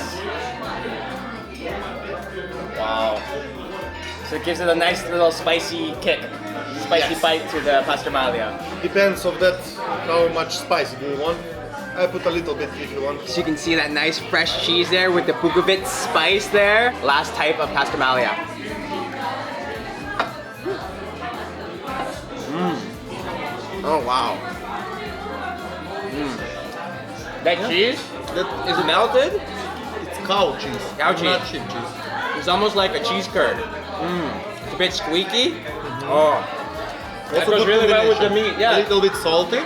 [SPEAKER 4] Wow. So it gives it a nice little spicy kick. Spicy
[SPEAKER 2] Yes.
[SPEAKER 4] bite to the pastramalia.
[SPEAKER 2] Depends of that how much spice do you want. I put a little bit if you want.
[SPEAKER 4] So you can see that nice fresh cheese there with the Bukovic spice there. Last type of pastramalia. Oh wow. That cheese
[SPEAKER 2] That
[SPEAKER 4] is melted.
[SPEAKER 2] it's cow cheese.
[SPEAKER 4] Cow cheese.
[SPEAKER 2] Not sheep cheese.
[SPEAKER 4] It's almost like a cheese curd. It's a bit squeaky. Oh. That
[SPEAKER 2] Also
[SPEAKER 4] goes
[SPEAKER 2] good
[SPEAKER 4] really well with the
[SPEAKER 2] combination.
[SPEAKER 4] meat, yeah.
[SPEAKER 2] A little bit salty,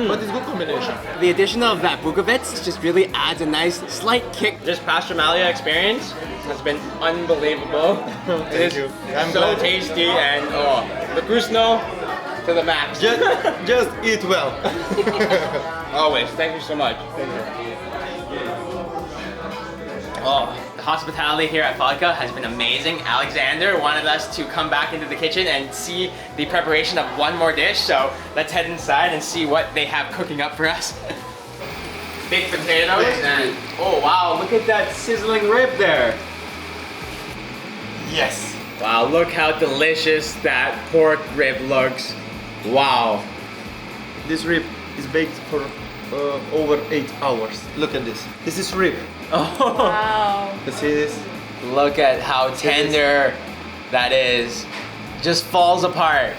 [SPEAKER 2] but it's good combination.
[SPEAKER 4] The addition of that Bukovic just really adds a nice slight kick. This pastramalia experience has been unbelievable. It is
[SPEAKER 2] you. I'm
[SPEAKER 4] so
[SPEAKER 2] glad.
[SPEAKER 4] tasty and the Krusno to the max.
[SPEAKER 2] Just eat well.
[SPEAKER 4] Always. Thank you so much. Oh, the hospitality here at Falka has been amazing. Alexander wanted us to come back into the kitchen and see the preparation of one more dish, so let's head inside and see what they have cooking up for us. Baked potatoes and oh wow, look at that sizzling rib there.
[SPEAKER 2] Yes.
[SPEAKER 4] Wow, look how delicious that pork rib looks. Wow.
[SPEAKER 2] This rib is baked for over 8 hours. Look at this. This is rib.
[SPEAKER 4] Oh.
[SPEAKER 1] Wow.
[SPEAKER 2] You see this?
[SPEAKER 4] Look at how tender that is. Just falls apart.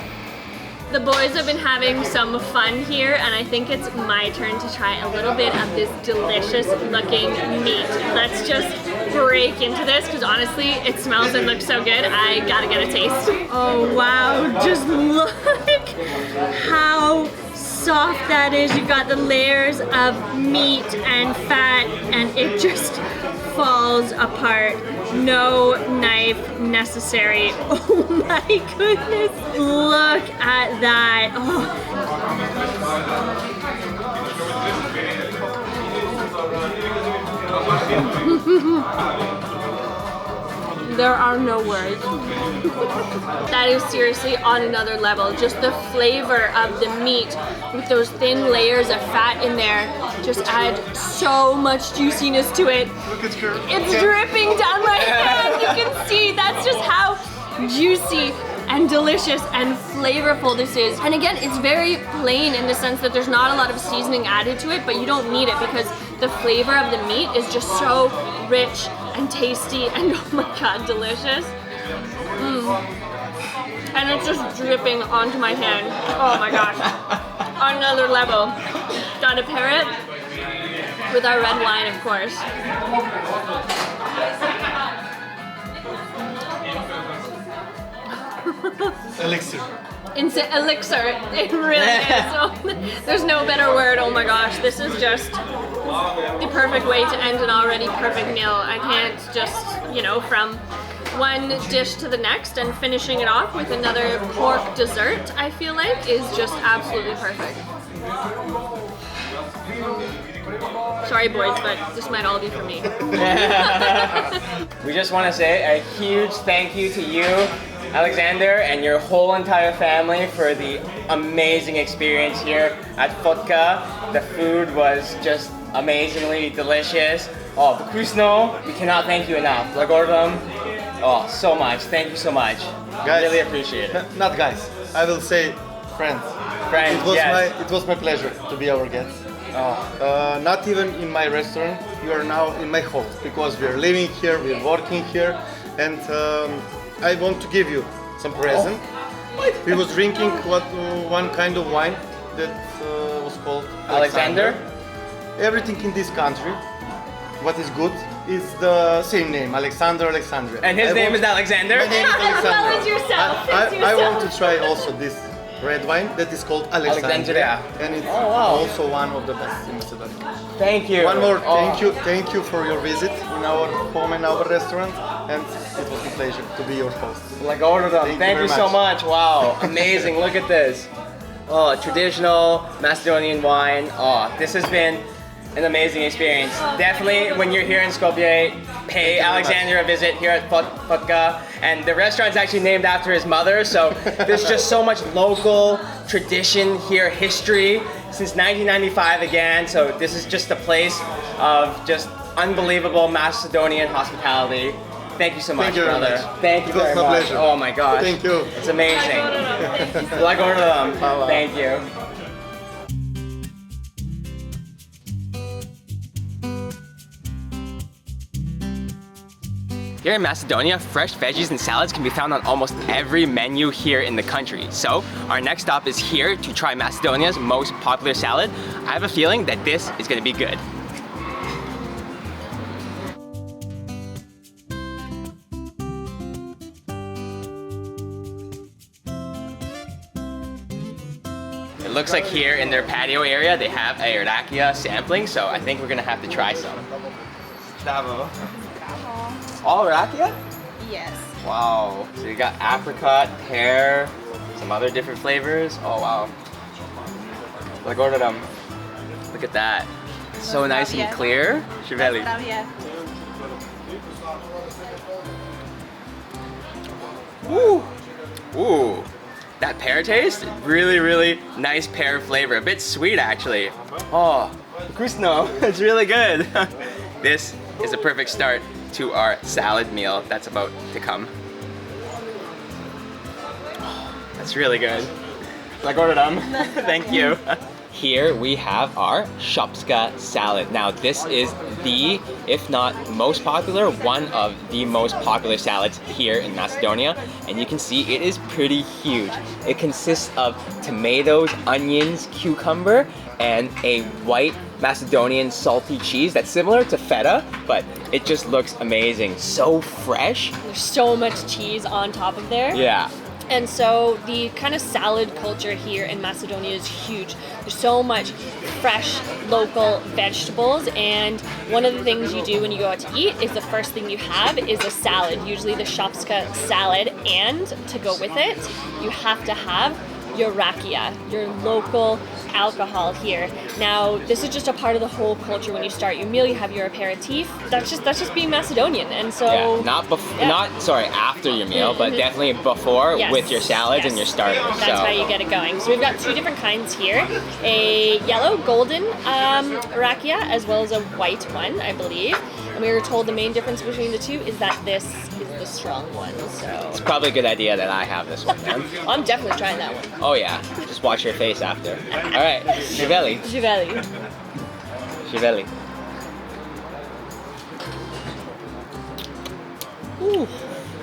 [SPEAKER 1] The boys have been having some fun here, and I think it's my turn to try a little bit of this delicious looking meat. Let's just break into this because honestly, it smells and looks so good. I gotta get a taste. Oh wow, just look how soft that is. You've got the layers of meat and fat and it just falls apart. No knife necessary. Oh my goodness. Look at that. There are no words. That is seriously on another level. Just the flavor of the meat with those thin layers of fat in there just add so much juiciness to it. It's dripping down my hand. You can see that's just how juicy and delicious and flavorful this is. And again, it's very plain in the sense that there's not a lot of seasoning added to it, but you don't need it because the flavor of the meat is just so rich and tasty and oh my god, delicious. And it's just dripping onto my hand. Oh my gosh. On another level. Gotta pair it with our red wine, of course.
[SPEAKER 2] Elixir.
[SPEAKER 1] It's an elixir. It really is. So, there's no better word. Oh my gosh, this is just the perfect way to end an already perfect meal. I can't just, you know, from one dish to the next and finishing it off with another pork dessert, I feel like is just absolutely perfect. Sorry boys, but this might all be for me.
[SPEAKER 4] We just want to say a huge thank you to you, Alexander, and your whole entire family for the amazing experience here at Fotka. The food was just amazingly delicious. Oh, Vkusno, we cannot thank you enough. Lagordom, oh, so much. Thank you so much.
[SPEAKER 2] Guys,
[SPEAKER 4] really appreciate it.
[SPEAKER 2] Not guys, I will say friends.
[SPEAKER 4] Friends, yes.
[SPEAKER 2] It was my pleasure to be our guest.
[SPEAKER 4] Oh.
[SPEAKER 2] Not even in my restaurant, you are now in my house because we are living here, we are working here, and I want to give you some present. We was drinking one kind of wine that was called
[SPEAKER 4] Alexander.
[SPEAKER 2] Everything in this country, what is good, is the same name, Alexander.
[SPEAKER 4] And his name is Alexander?
[SPEAKER 2] My name is
[SPEAKER 1] As well
[SPEAKER 2] Alexander.
[SPEAKER 1] as yourself.
[SPEAKER 2] I want to try also this red wine that is called Alexandria, and it's also one of the best in Macedonia.
[SPEAKER 4] Thank you.
[SPEAKER 2] One more thank you for your visit in our home and our restaurant, and it was a pleasure to be your host.
[SPEAKER 4] Lagordom, thank you so much. Wow, amazing. Look at this. Oh, traditional Macedonian wine. Oh, this has been an amazing experience. Definitely, when you're here in Skopje, pay Alexander a visit here at Fotka. And the restaurant's actually named after his mother, so there's just so much local tradition here, history, since 1995 again. So this is just a place of just unbelievable Macedonian hospitality. Thank you so much, brother. Thank you very much.
[SPEAKER 2] Pleasure.
[SPEAKER 4] Oh my gosh.
[SPEAKER 2] Thank you.
[SPEAKER 4] It's amazing. Lagordom. Thank you. Here in Macedonia, fresh veggies and salads can be found on almost every menu here in the country. So our next stop is here to try Macedonia's most popular salad. I have a feeling that this is going to be good. It looks like here in their patio area they have a rakia sampling, so I think we're going to have to try some. Davo. All rakia?
[SPEAKER 7] Yes.
[SPEAKER 4] Wow. So you got apricot, pear, some other different flavors. Oh wow. Look at that. It's so nice and clear. Shiveli. Ooh. Ooh. That pear taste, really, really nice pear flavor. A bit sweet actually. Oh, Kusno, it's really good. This is a perfect start to our salad meal that's about to come. Oh, that's really good. Lagordom, thank you. Here we have our Shopska salad. Now this is the, if not most popular, one of the most popular salads here in Macedonia. And you can see it is pretty huge. It consists of tomatoes, onions, cucumber, and a white Macedonian salty cheese that's similar to feta, but it just looks amazing. So fresh.
[SPEAKER 1] There's so much cheese on top of there.
[SPEAKER 4] Yeah.
[SPEAKER 1] And so the kind of salad culture here in Macedonia is huge. There's so much fresh local vegetables, and one of the things you do when you go out to eat is the first thing you have is a salad, usually the shopska salad, and to go with it, you have to have your rakia, your local alcohol here. Now, this is just a part of the whole culture. When you start your meal, you have your aperitif. That's just being Macedonian, and so
[SPEAKER 4] Yeah, not after your meal, but definitely before
[SPEAKER 1] Yes,
[SPEAKER 4] with your salads
[SPEAKER 1] yes.
[SPEAKER 4] and your starters.
[SPEAKER 1] That's
[SPEAKER 4] so
[SPEAKER 1] how you get it going. So we've got two different kinds here: a yellow golden rakia as well as a white one, I believe. And we were told the main difference between the two is that this is the strong one. So
[SPEAKER 4] it's probably a good idea that I have this one, man.
[SPEAKER 1] I'm definitely trying that one.
[SPEAKER 4] Oh yeah, just watch your face after. All right, Shiveli.
[SPEAKER 1] Juveli.
[SPEAKER 4] Shiveli.
[SPEAKER 1] Ooh,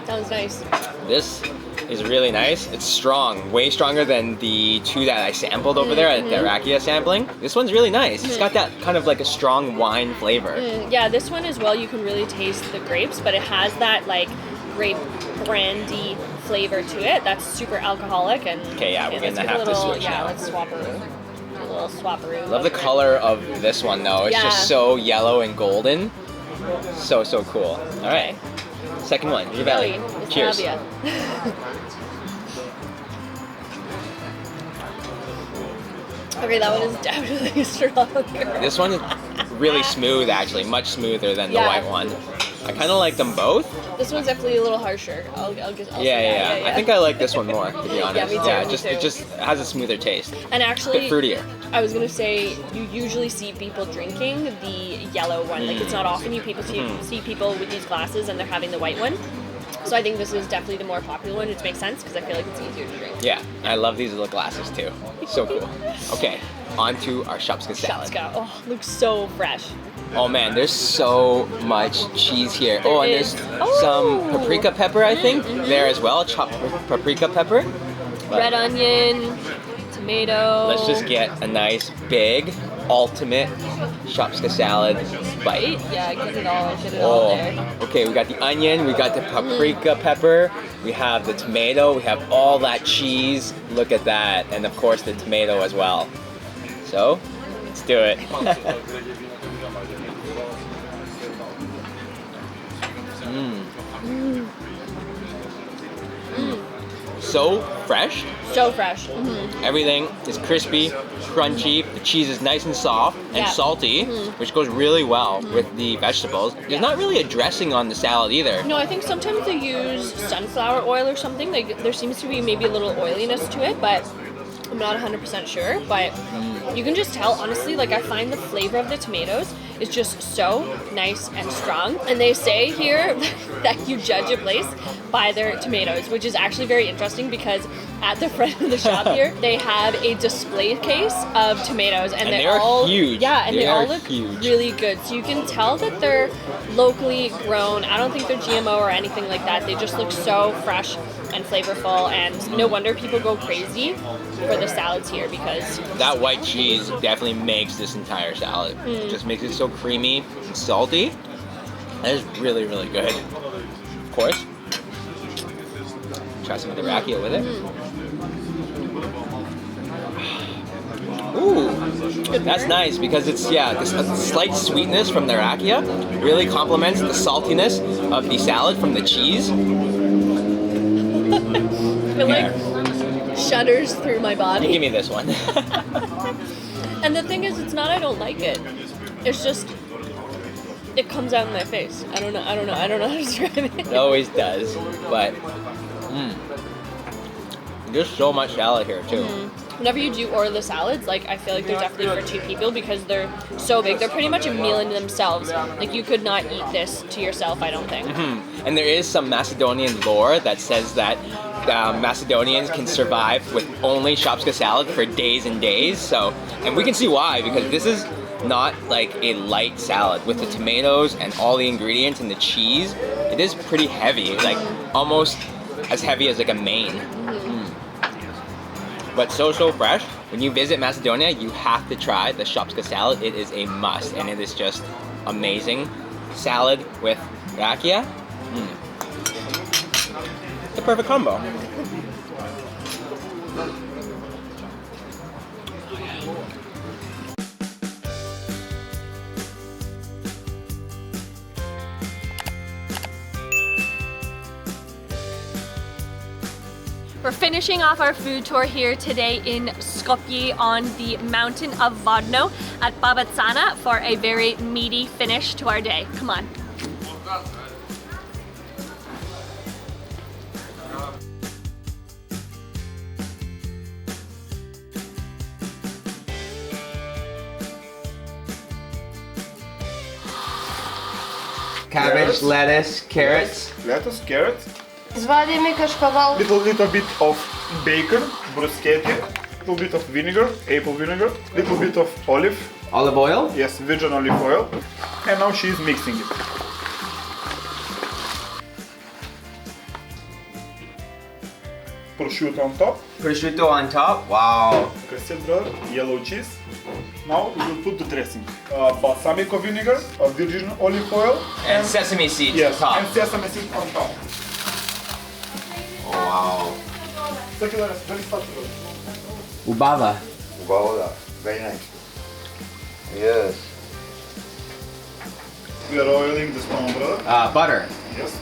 [SPEAKER 1] sounds nice.
[SPEAKER 4] This is really nice. It's strong, way stronger than the two that I sampled over there at the rakia sampling. This one's really nice. It's got that kind of like a strong wine flavor.
[SPEAKER 1] Yeah, this one as well, you can really taste the grapes, but it has that like grape brandy flavor to it. That's super alcoholic and
[SPEAKER 4] Okay, yeah, we're
[SPEAKER 1] let's
[SPEAKER 4] gonna
[SPEAKER 1] give
[SPEAKER 4] have
[SPEAKER 1] a
[SPEAKER 4] to
[SPEAKER 1] little,
[SPEAKER 4] switch
[SPEAKER 1] yeah,
[SPEAKER 4] now.
[SPEAKER 1] let's swapperoo. A little swapperoo.
[SPEAKER 4] Love the color of this one though. It's
[SPEAKER 1] Yeah.
[SPEAKER 4] just so yellow and golden. So cool. All right, second one, Shiveli.
[SPEAKER 1] It's
[SPEAKER 4] Cheers.
[SPEAKER 1] Flavia. Okay, that one is definitely stronger.
[SPEAKER 4] This one is really smooth, actually, much smoother than the
[SPEAKER 1] Yeah.
[SPEAKER 4] white one. I kind of like them both.
[SPEAKER 1] This one's definitely a little harsher. I'll say
[SPEAKER 4] Yeah. I think I like this one more, to be honest.
[SPEAKER 1] me too, me
[SPEAKER 4] it
[SPEAKER 1] too.
[SPEAKER 4] just has a smoother taste.
[SPEAKER 1] And
[SPEAKER 4] A
[SPEAKER 1] actually,
[SPEAKER 4] bit fruitier.
[SPEAKER 1] I was gonna say you usually see people drinking the yellow one. Like it's not often you see people with these glasses and they're having the white one. So I think this is definitely the more popular one, which makes sense because I feel like it's easier to drink.
[SPEAKER 4] Yeah, I love these little glasses too. So cool. Okay, on to our shopska salad.
[SPEAKER 1] Shopska. Oh, looks so fresh.
[SPEAKER 4] Oh man, there's so much cheese here.
[SPEAKER 1] There
[SPEAKER 4] And
[SPEAKER 1] is.
[SPEAKER 4] there's
[SPEAKER 1] Oh.
[SPEAKER 4] some paprika pepper, I think, there as well. Chopped paprika pepper. But
[SPEAKER 1] Red onion, tomato.
[SPEAKER 4] let's just get a nice big ultimate shopska salad bite.
[SPEAKER 1] Yeah, get it all there.
[SPEAKER 4] Okay, we got the onion, we got the paprika pepper, we have the tomato, we have all that cheese. Look at that, and of course the tomato as well. So, let's do it. So fresh.
[SPEAKER 1] So fresh.
[SPEAKER 4] Everything is crispy, crunchy. The cheese is nice and soft and
[SPEAKER 1] Yeah.
[SPEAKER 4] salty, which goes really well with the vegetables. There's not really a dressing on the salad either.
[SPEAKER 1] No, I think sometimes they use sunflower oil or something. Like there seems to be maybe a little oiliness to it, but I'm not 100% sure. But you can just tell, honestly, like I find the flavor of the tomatoes is just so nice and strong. And they say here that you judge a place by their tomatoes, which is actually very interesting because at the front of the shop here, they have a display case of tomatoes, and
[SPEAKER 4] they are
[SPEAKER 1] all
[SPEAKER 4] huge.
[SPEAKER 1] Yeah, and they
[SPEAKER 4] are
[SPEAKER 1] all look
[SPEAKER 4] huge.
[SPEAKER 1] really good. So you can tell that they're locally grown. I don't think they're GMO or anything like that. They just look so fresh and flavorful, and no wonder people go crazy for the salads here because
[SPEAKER 4] That white cheese definitely makes this entire salad. It just makes it so creamy and salty. That is really, really good. Of course. Try some of the rakia with it. Ooh, that's nice because it's, this slight sweetness from the rakia really complements the saltiness of the salad from the cheese.
[SPEAKER 1] it like shudders through my
[SPEAKER 4] You
[SPEAKER 1] body.
[SPEAKER 4] give me this one.
[SPEAKER 1] And the thing is, it's not I don't like it. It's just it comes out in my face. I don't know how to describe it.
[SPEAKER 4] It always does, but there's so much salad here too.
[SPEAKER 1] Whenever you do order the salads, like I feel like they're definitely for two people because they're so big. They're pretty much a meal in themselves. Like you could not eat this to yourself, I don't think.
[SPEAKER 4] And there is some Macedonian lore that says that Macedonians can survive with only shopska salad for days and days. So, and we can see why, because this is not like a light salad with the tomatoes and all the ingredients and the cheese. It is pretty heavy, like almost as heavy as like a main. But so fresh. When you visit Macedonia, you have to try the shopska salad. It is a must, and it is just amazing. Salad with rakia. The perfect combo.
[SPEAKER 1] We're finishing off our food tour here today in Skopje on the mountain of Vodno at Babatsana for a very meaty finish to our day. Come on.
[SPEAKER 4] Cabbage, lettuce, carrots.
[SPEAKER 5] Lettuce, carrot,
[SPEAKER 7] Zvadime kaškaval.
[SPEAKER 5] little bit of bacon, bruschetta, little bit of vinegar, apple vinegar, little bit of olive,
[SPEAKER 4] Olive oil.
[SPEAKER 5] yes, virgin olive oil, and now she's mixing it. Prosciutto on top,
[SPEAKER 4] Prosciutto on top. Wow.
[SPEAKER 5] cathedral, yellow cheese. Now we will put the dressing. Balsamico vinegar, virgin olive oil,
[SPEAKER 4] And sesame seeds
[SPEAKER 5] yes,
[SPEAKER 4] on top.
[SPEAKER 5] and sesame seed on top.
[SPEAKER 4] Oh, wow.
[SPEAKER 5] Very fast.
[SPEAKER 4] Ubava.
[SPEAKER 8] Wow, very nice. Yes.
[SPEAKER 5] We are oiling the stone, brother.
[SPEAKER 4] Butter.
[SPEAKER 5] Yes.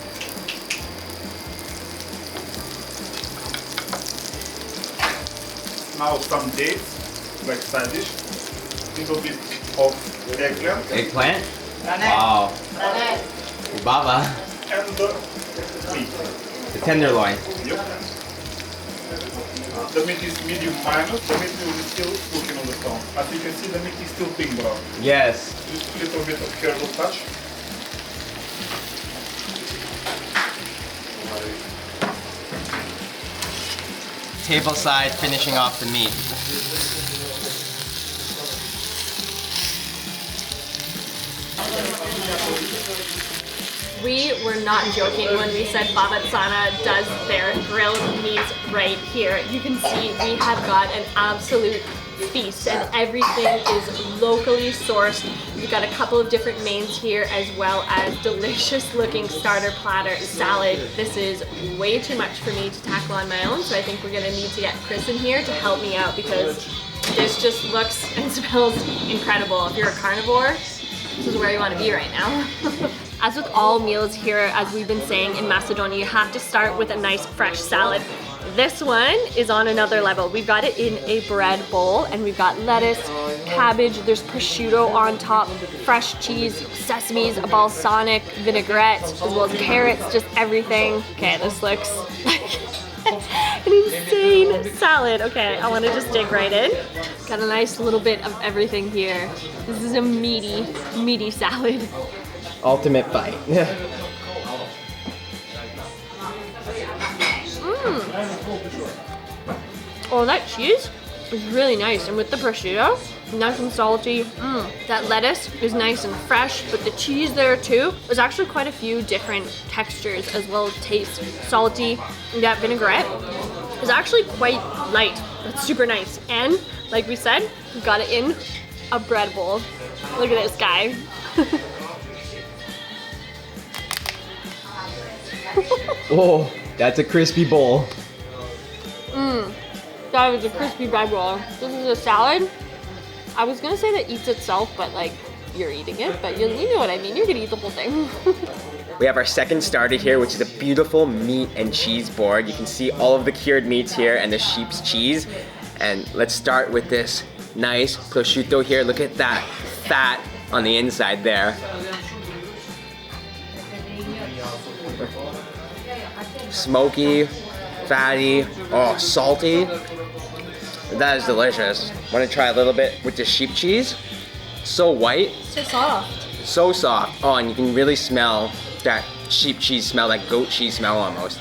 [SPEAKER 5] Now some dates, like side dish. Little bit of eggplant
[SPEAKER 4] Eggplant. Wow. Ubava.
[SPEAKER 5] and the meat.
[SPEAKER 4] The tenderloin.
[SPEAKER 5] Yep. The meat is medium minus. The meat will be still cooking on the stone. As you can see, the meat is still pink brown.
[SPEAKER 4] Yes.
[SPEAKER 5] Just a little bit of herbal touch.
[SPEAKER 4] Table side, finishing off the meat.
[SPEAKER 1] We were not joking when we said Babatsana does their grilled meats right here. You can see we have got an absolute feast and everything is locally sourced. We've got a couple of different mains here as well as delicious looking starter platter salad. This is way too much for me to tackle on my own, so I think we're gonna need to get Chris in here to help me out because this just looks and smells incredible. If you're a carnivore, this is where you want to be right now. As with all meals here, as we've been saying in Macedonia, you have to start with a nice fresh salad. This one is on another level. We've got it in a bread bowl and we've got lettuce, cabbage, there's prosciutto on top, fresh cheese, sesames, a balsamic vinaigrette, as well as carrots, just everything. Okay, this looks like an insane salad. Okay, I want to just dig right in. Got a nice little bit of everything here. This is a meaty salad.
[SPEAKER 4] Ultimate bite.
[SPEAKER 1] Oh, that cheese is really nice, and with the prosciutto, nice and salty. That lettuce is nice and fresh, but the cheese there too. There's actually quite a few different textures as well as taste. Salty, that vinaigrette is actually quite light. That's super nice. And like we said, we've got it in a bread bowl. Look at this guy.
[SPEAKER 4] Oh, that's a crispy bowl.
[SPEAKER 1] That was a crispy bread roll. This is a salad. I was gonna say that eats itself, but like you're eating it, but you know what I mean. You're gonna eat the whole thing.
[SPEAKER 4] We have our second starter here, which is a beautiful meat and cheese board. You can see all of the cured meats here and the sheep's cheese. And let's start with this nice prosciutto here. Look at that fat on the inside there. Smoky, fatty, oh, salty. That is delicious. Want to try a little bit with the sheep cheese? So white.
[SPEAKER 1] So soft.
[SPEAKER 4] So soft. Oh, and you can really smell that sheep cheese smell, that goat cheese smell almost.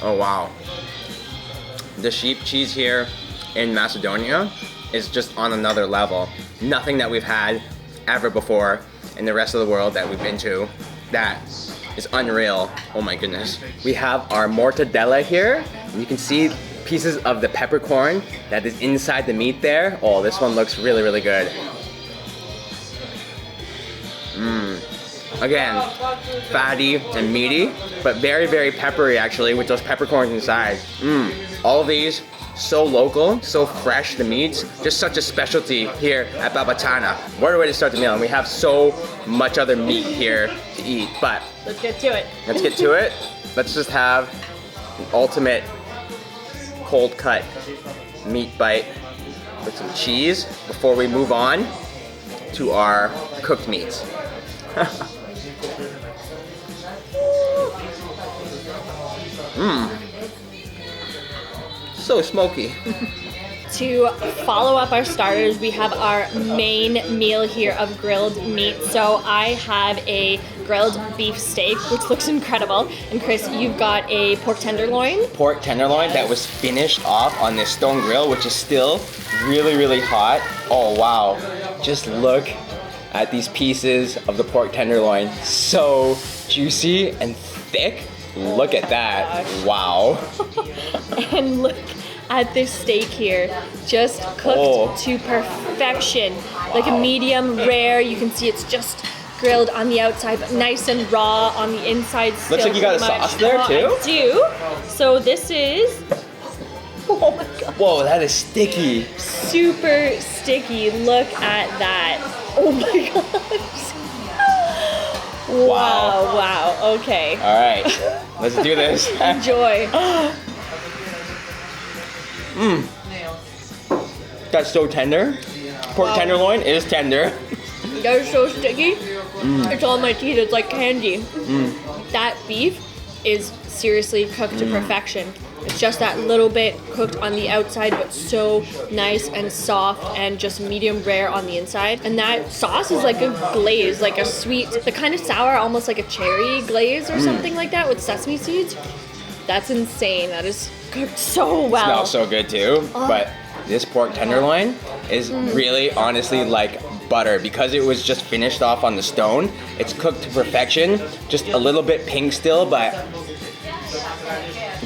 [SPEAKER 4] Oh wow. The sheep cheese here in Macedonia is just on another level. Nothing that we've had ever before in the rest of the world that we've been to that is unreal. Oh my goodness. We have our mortadella here. And you can see pieces of the peppercorn that is inside the meat there. Oh, this one looks really, really good. Again, fatty and meaty, but very, very peppery actually with those peppercorns inside. All of these, so local, so fresh, the meats, just such a specialty here at Babatana. What a way to start the meal, and we have so much other meat here to eat, but
[SPEAKER 1] Let's get to it.
[SPEAKER 4] let's get to it. Let's just have an ultimate cold cut meat bite with some cheese before we move on to our cooked meats. So smoky.
[SPEAKER 1] To follow up our starters, we have our main meal here of grilled meat. So I have a grilled beef steak, which looks incredible. And Chris, you've got a pork tenderloin.
[SPEAKER 4] Pork tenderloin that was finished off on this stone grill, which is still really, really hot. Oh wow, just look at these pieces of the pork tenderloin. So juicy and thick. Look at that, wow.
[SPEAKER 1] And look at this steak here, just cooked to perfection. Like a medium rare, you can see it's just grilled on the outside, but nice and raw on the inside still.
[SPEAKER 4] Looks like you got a
[SPEAKER 1] pretty much.
[SPEAKER 4] sauce there too?
[SPEAKER 1] I do. So this is, oh my god.
[SPEAKER 4] Whoa, that is sticky.
[SPEAKER 1] Super sticky, look at that. Oh my gosh. Wow, okay.
[SPEAKER 4] All right, let's do this.
[SPEAKER 1] Enjoy.
[SPEAKER 4] That's so tender. Pork tenderloin is tender.
[SPEAKER 1] That is so sticky. It's on my teeth, it's like candy. That beef is seriously cooked to perfection. It's just that little bit cooked on the outside, but so nice and soft and just medium rare on the inside. And that sauce is like a glaze, like a sweet, the kind of sour, almost like a cherry glaze or something like that with sesame seeds. That's insane. That is cooked so well.
[SPEAKER 4] Smells so good too. But this pork tenderloin is really honestly like butter because it was just finished off on the stone. It's cooked to perfection. Just a little bit pink still, but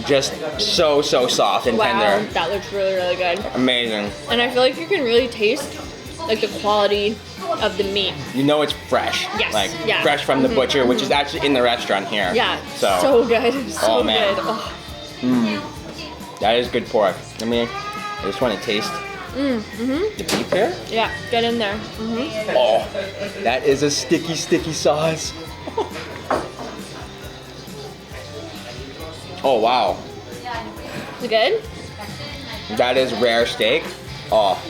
[SPEAKER 4] just so soft and tender.
[SPEAKER 1] That looks really, really good.
[SPEAKER 4] Amazing.
[SPEAKER 1] And I feel like you can really taste like the quality of the meat.
[SPEAKER 4] You know it's fresh.
[SPEAKER 1] Yes,
[SPEAKER 4] Like
[SPEAKER 1] yeah.
[SPEAKER 4] fresh from the butcher, which is actually in the restaurant here.
[SPEAKER 1] Yeah,
[SPEAKER 4] So,
[SPEAKER 1] so good, so
[SPEAKER 4] Oh, man.
[SPEAKER 1] good. Oh.
[SPEAKER 4] that is good pork. I mean, I just want to taste the beef here.
[SPEAKER 1] Yeah, get in there.
[SPEAKER 4] Oh, that is a sticky sauce. Oh wow,
[SPEAKER 1] Is it good?
[SPEAKER 4] that is rare steak. Oh,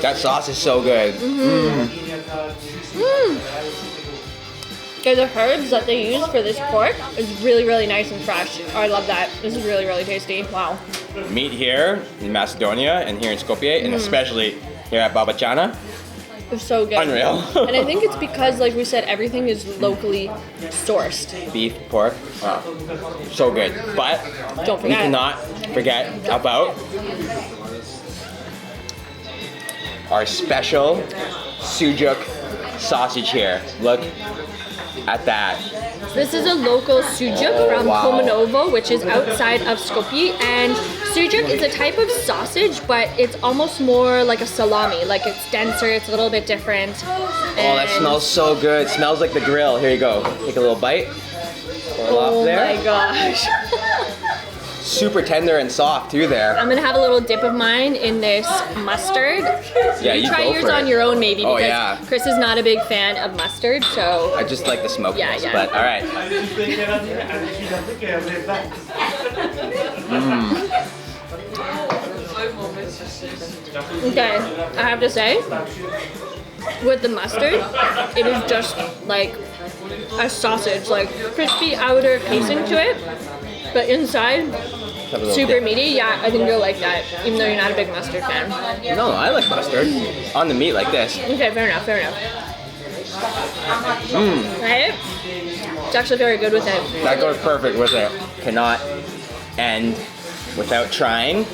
[SPEAKER 4] that sauce is so good.
[SPEAKER 1] Okay, the herbs that they use for this pork is really, really nice and fresh. Oh, I love that. This is really, really tasty. Wow.
[SPEAKER 4] Meat here in Macedonia and here in Skopje, and especially here at Babatana,
[SPEAKER 1] It's so good.
[SPEAKER 4] unreal.
[SPEAKER 1] And I think it's because, like we said, everything is locally sourced.
[SPEAKER 4] Beef, pork, oh, so good. But
[SPEAKER 1] Don't
[SPEAKER 4] we
[SPEAKER 1] forget.
[SPEAKER 4] cannot forget about our special sujuk sausage here. Look at that.
[SPEAKER 1] This is a local sujuk from
[SPEAKER 4] wow.
[SPEAKER 1] Komanovo, which is outside of Skopje. And sujuk is a type of sausage, but it's almost more like a salami. Like it's denser, it's a little bit different.
[SPEAKER 4] Oh, that smells so good. It smells like the grill. Here you go. Take a little bite. Pour it off
[SPEAKER 1] Oh
[SPEAKER 4] there.
[SPEAKER 1] my gosh.
[SPEAKER 4] Super tender and soft too there.
[SPEAKER 1] I'm gonna have a little dip of mine in this mustard.
[SPEAKER 4] Yeah, you
[SPEAKER 1] Try
[SPEAKER 4] go
[SPEAKER 1] yours
[SPEAKER 4] for
[SPEAKER 1] on
[SPEAKER 4] it.
[SPEAKER 1] your own maybe
[SPEAKER 4] Oh,
[SPEAKER 1] because
[SPEAKER 4] yeah.
[SPEAKER 1] Chris is not a big fan of mustard, so
[SPEAKER 4] I just like the smokiness,
[SPEAKER 1] Yeah.
[SPEAKER 4] but all right.
[SPEAKER 1] okay. I have to say, with the mustard, it is just like a sausage, like crispy outer casing to it, but inside
[SPEAKER 4] Have a little
[SPEAKER 1] super
[SPEAKER 4] dip.
[SPEAKER 1] meaty. Yeah, I think you'll like that, even though you're not a big mustard fan.
[SPEAKER 4] No, I like mustard on the meat like this.
[SPEAKER 1] Okay, fair enough, fair enough. Right? It's actually very good with it.
[SPEAKER 4] That goes perfect with it. Cannot end without trying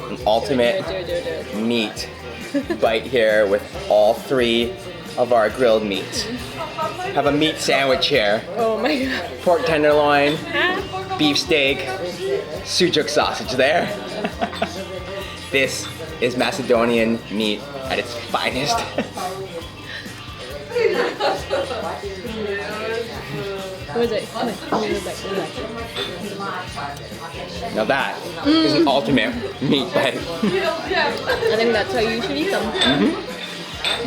[SPEAKER 4] an ultimate
[SPEAKER 1] Do it.
[SPEAKER 4] meat bite here with all three of our grilled meats. have a meat sandwich here.
[SPEAKER 1] Oh my god.
[SPEAKER 4] Pork tenderloin, beef steak, sujuk sausage there. This is Macedonian meat at its finest.
[SPEAKER 1] What is it?
[SPEAKER 4] Now that is an ultimate meat bite.
[SPEAKER 1] I think that's how you should eat them.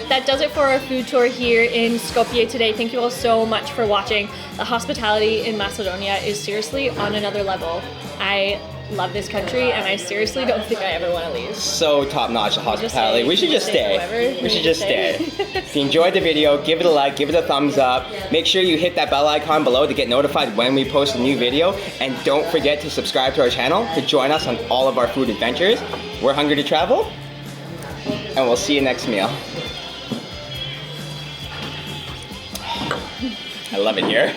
[SPEAKER 1] That does it for our food tour here in Skopje today. Thank you all so much for watching. The hospitality in Macedonia is seriously on another level. I love this country and I seriously don't think I ever want to leave.
[SPEAKER 4] So top-notch hospitality. We should just stay.
[SPEAKER 1] Wherever.
[SPEAKER 4] We should just stay. If you enjoyed the video, give it a like, give it a thumbs up. Make sure you hit that bell icon below to get notified when we post a new video. And don't forget to subscribe to our channel to join us on all of our food adventures. We're hungry to travel, and we'll see you next meal. I love it here.